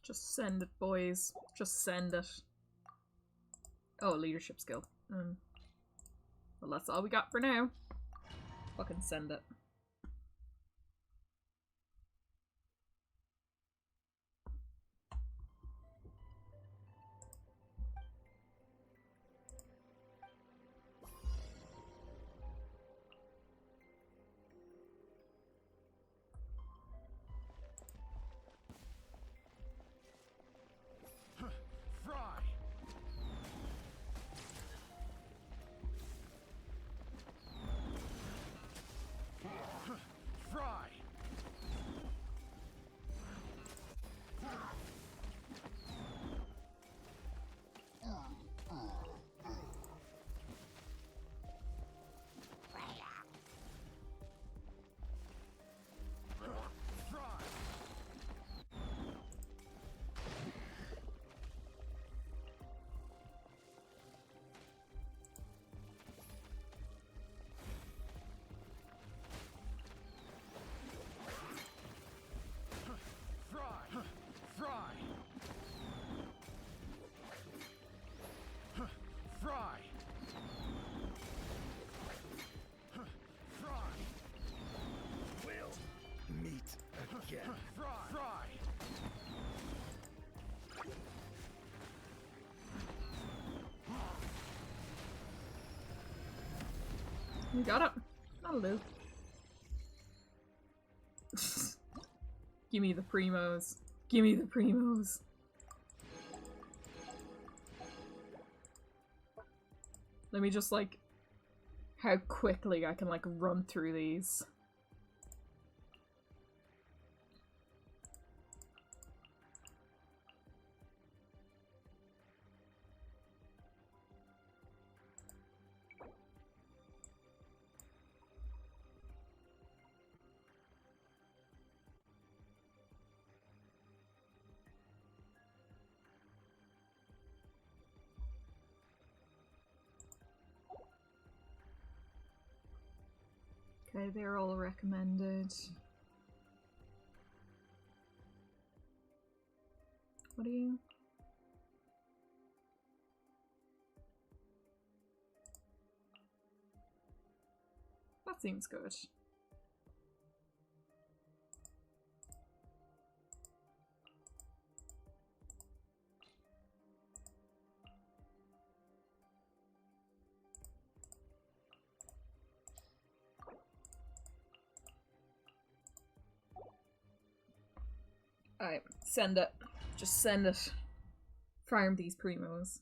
Just send it, boys. Just send it. Oh, leadership skill. Well, that's all we got for now. Fucking send it. We got it. That'll do. Give me the primos. Give me the primos. Let me just like how quickly I can like run through these. Okay, they're all recommended. What are you? That seems good. Alright, send it. Just send it. Farm these primos.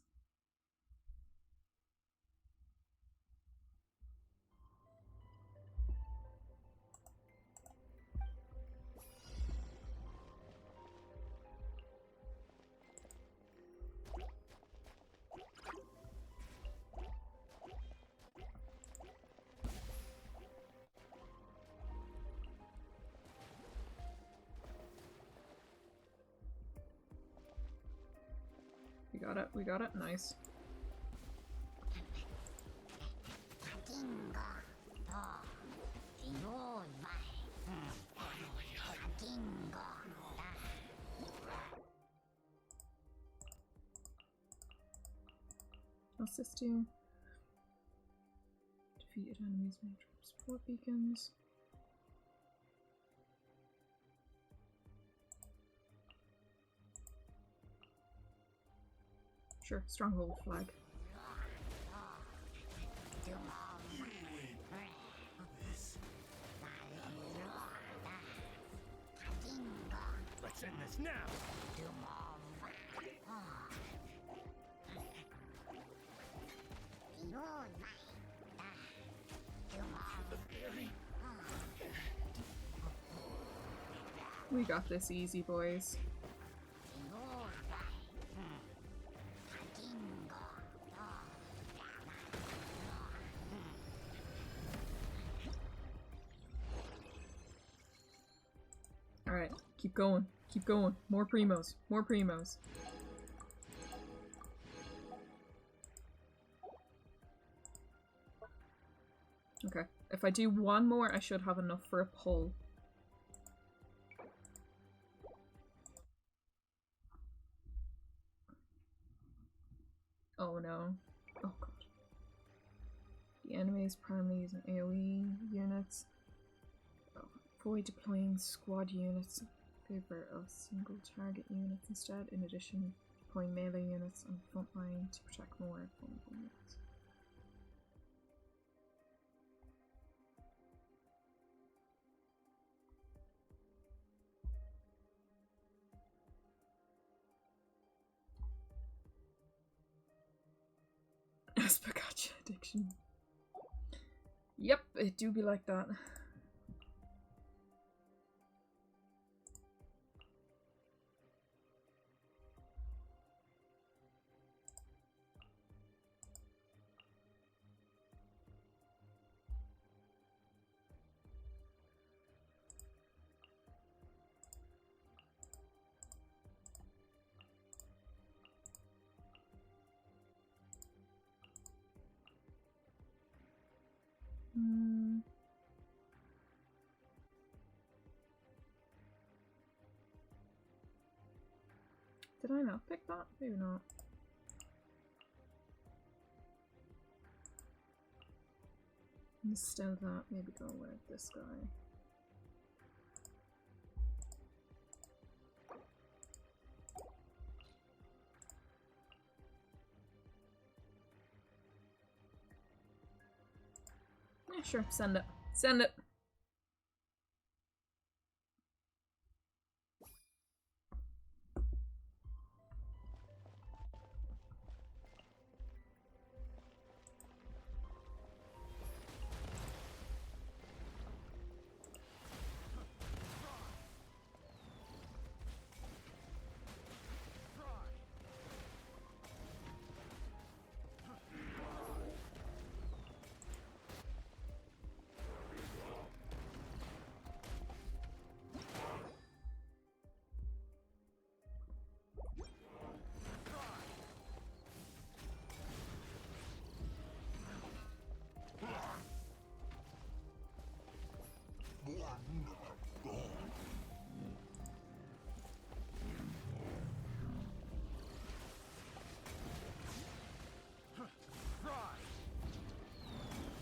We got it, nice. What's this do? Defeated enemies may drop support beacons. Sure, stronghold flag. Let's end this now. We got this easy, boys. Alright, keep going. Keep going. More primos. More primos. Okay. If I do one more, I should have enough for a pull. Oh no. Oh god. The enemy is primarily using AoE units. Avoid deploying squad units in favor of single target units instead, in addition deploying melee units on the front line to protect more vulnerable units. Espagacha addiction. Yep, it do be like that. Did I not pick that? Maybe not. Instead of that, maybe go with this guy. Yeah, sure, send it. Send it!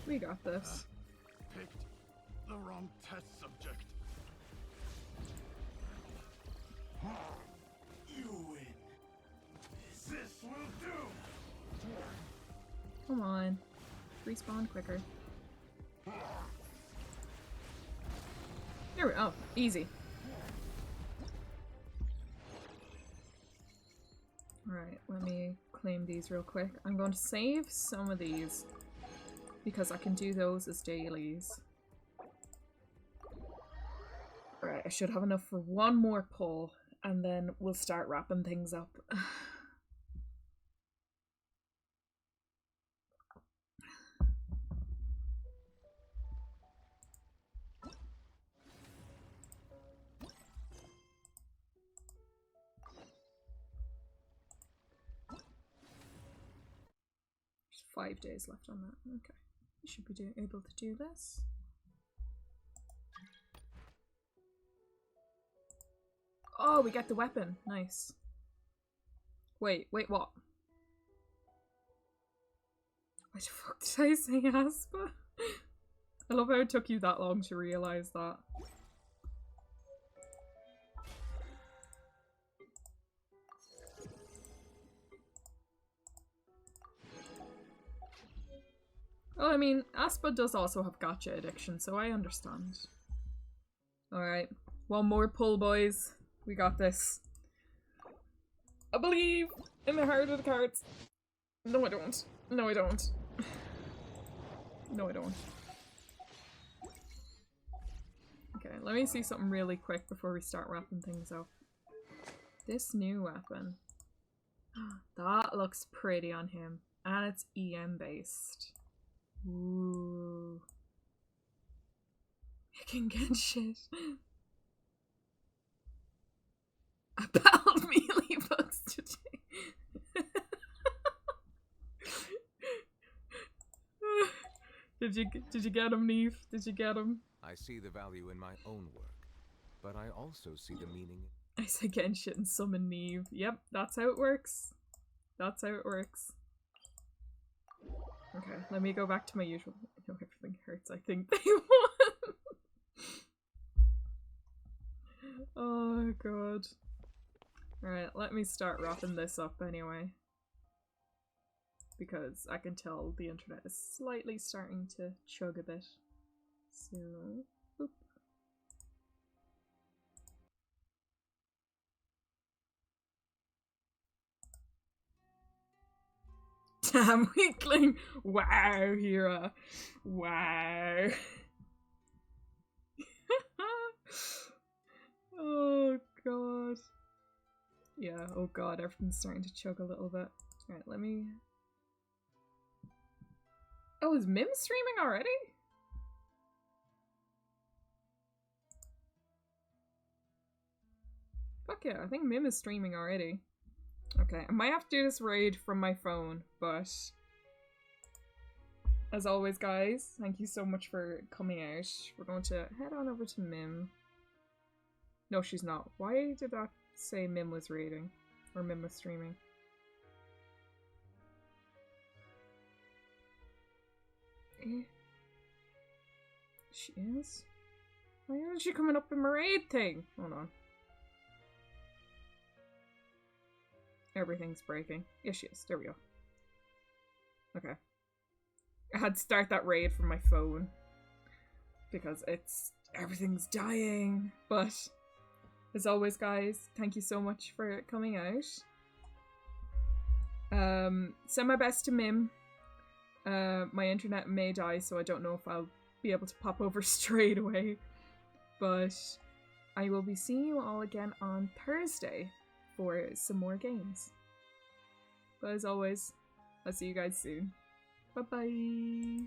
We got this. Picked the wrong test subject. You win. This will do. Come on. Respawn quicker. There we go. Oh, easy. Right, let me claim these real quick. I'm going to save some of these because I can do those as dailies. Right, I should have enough for one more pull and then we'll start wrapping things up. 5 days left on that. Okay. You should be able to do this. Oh, we get the weapon. Nice. Wait, what? Why the fuck did I say Aspa? I love how it took you that long to realise that. Well, I mean, Aspa does also have gacha addiction, so I understand. Alright, one more pull, boys. We got this. I believe in the heart of the cards. No, I don't. No, I don't. No, I don't. Okay, let me see something really quick before we start wrapping things up. This new weapon. That looks pretty on him. And it's EM based. Ooh. I can get shit. I battled melee bugs today. Did you get him, Neve? Did you get him? I see the value in my own work, but I also see the meaning. I said getting shit and summon Neve. Yep, that's how it works. That's how it works. Okay, let me go back to my usual. I know everything hurts. I think they won. Oh god. Alright, let me start wrapping this up anyway. Because I can tell the internet is slightly starting to chug a bit. So, boop. Damn weakling! Wow, Hira. Wow. Oh god. Yeah, oh god, everything's starting to chug a little bit. Alright, let me... Oh, is Mim streaming already? Fuck yeah, I think Mim is streaming already. Okay, I might have to do this raid from my phone, but... As always, guys, thank you so much for coming out. We're going to head on over to Mim. No, she's not. Why did that say Mim was raiding? Or Mim was streaming? She is? Why isn't she coming up in my raid thing? Hold on. Everything's breaking. Yes, she is. There we go. Okay. I had to start that raid from my phone. Because everything's dying. But, as always, guys, thank you so much for coming out. Send my best to Mim. My internet may die, so I don't know if I'll be able to pop over straight away. But I will be seeing you all again on Thursday for some more games. But as always, I'll see you guys soon. Bye-bye!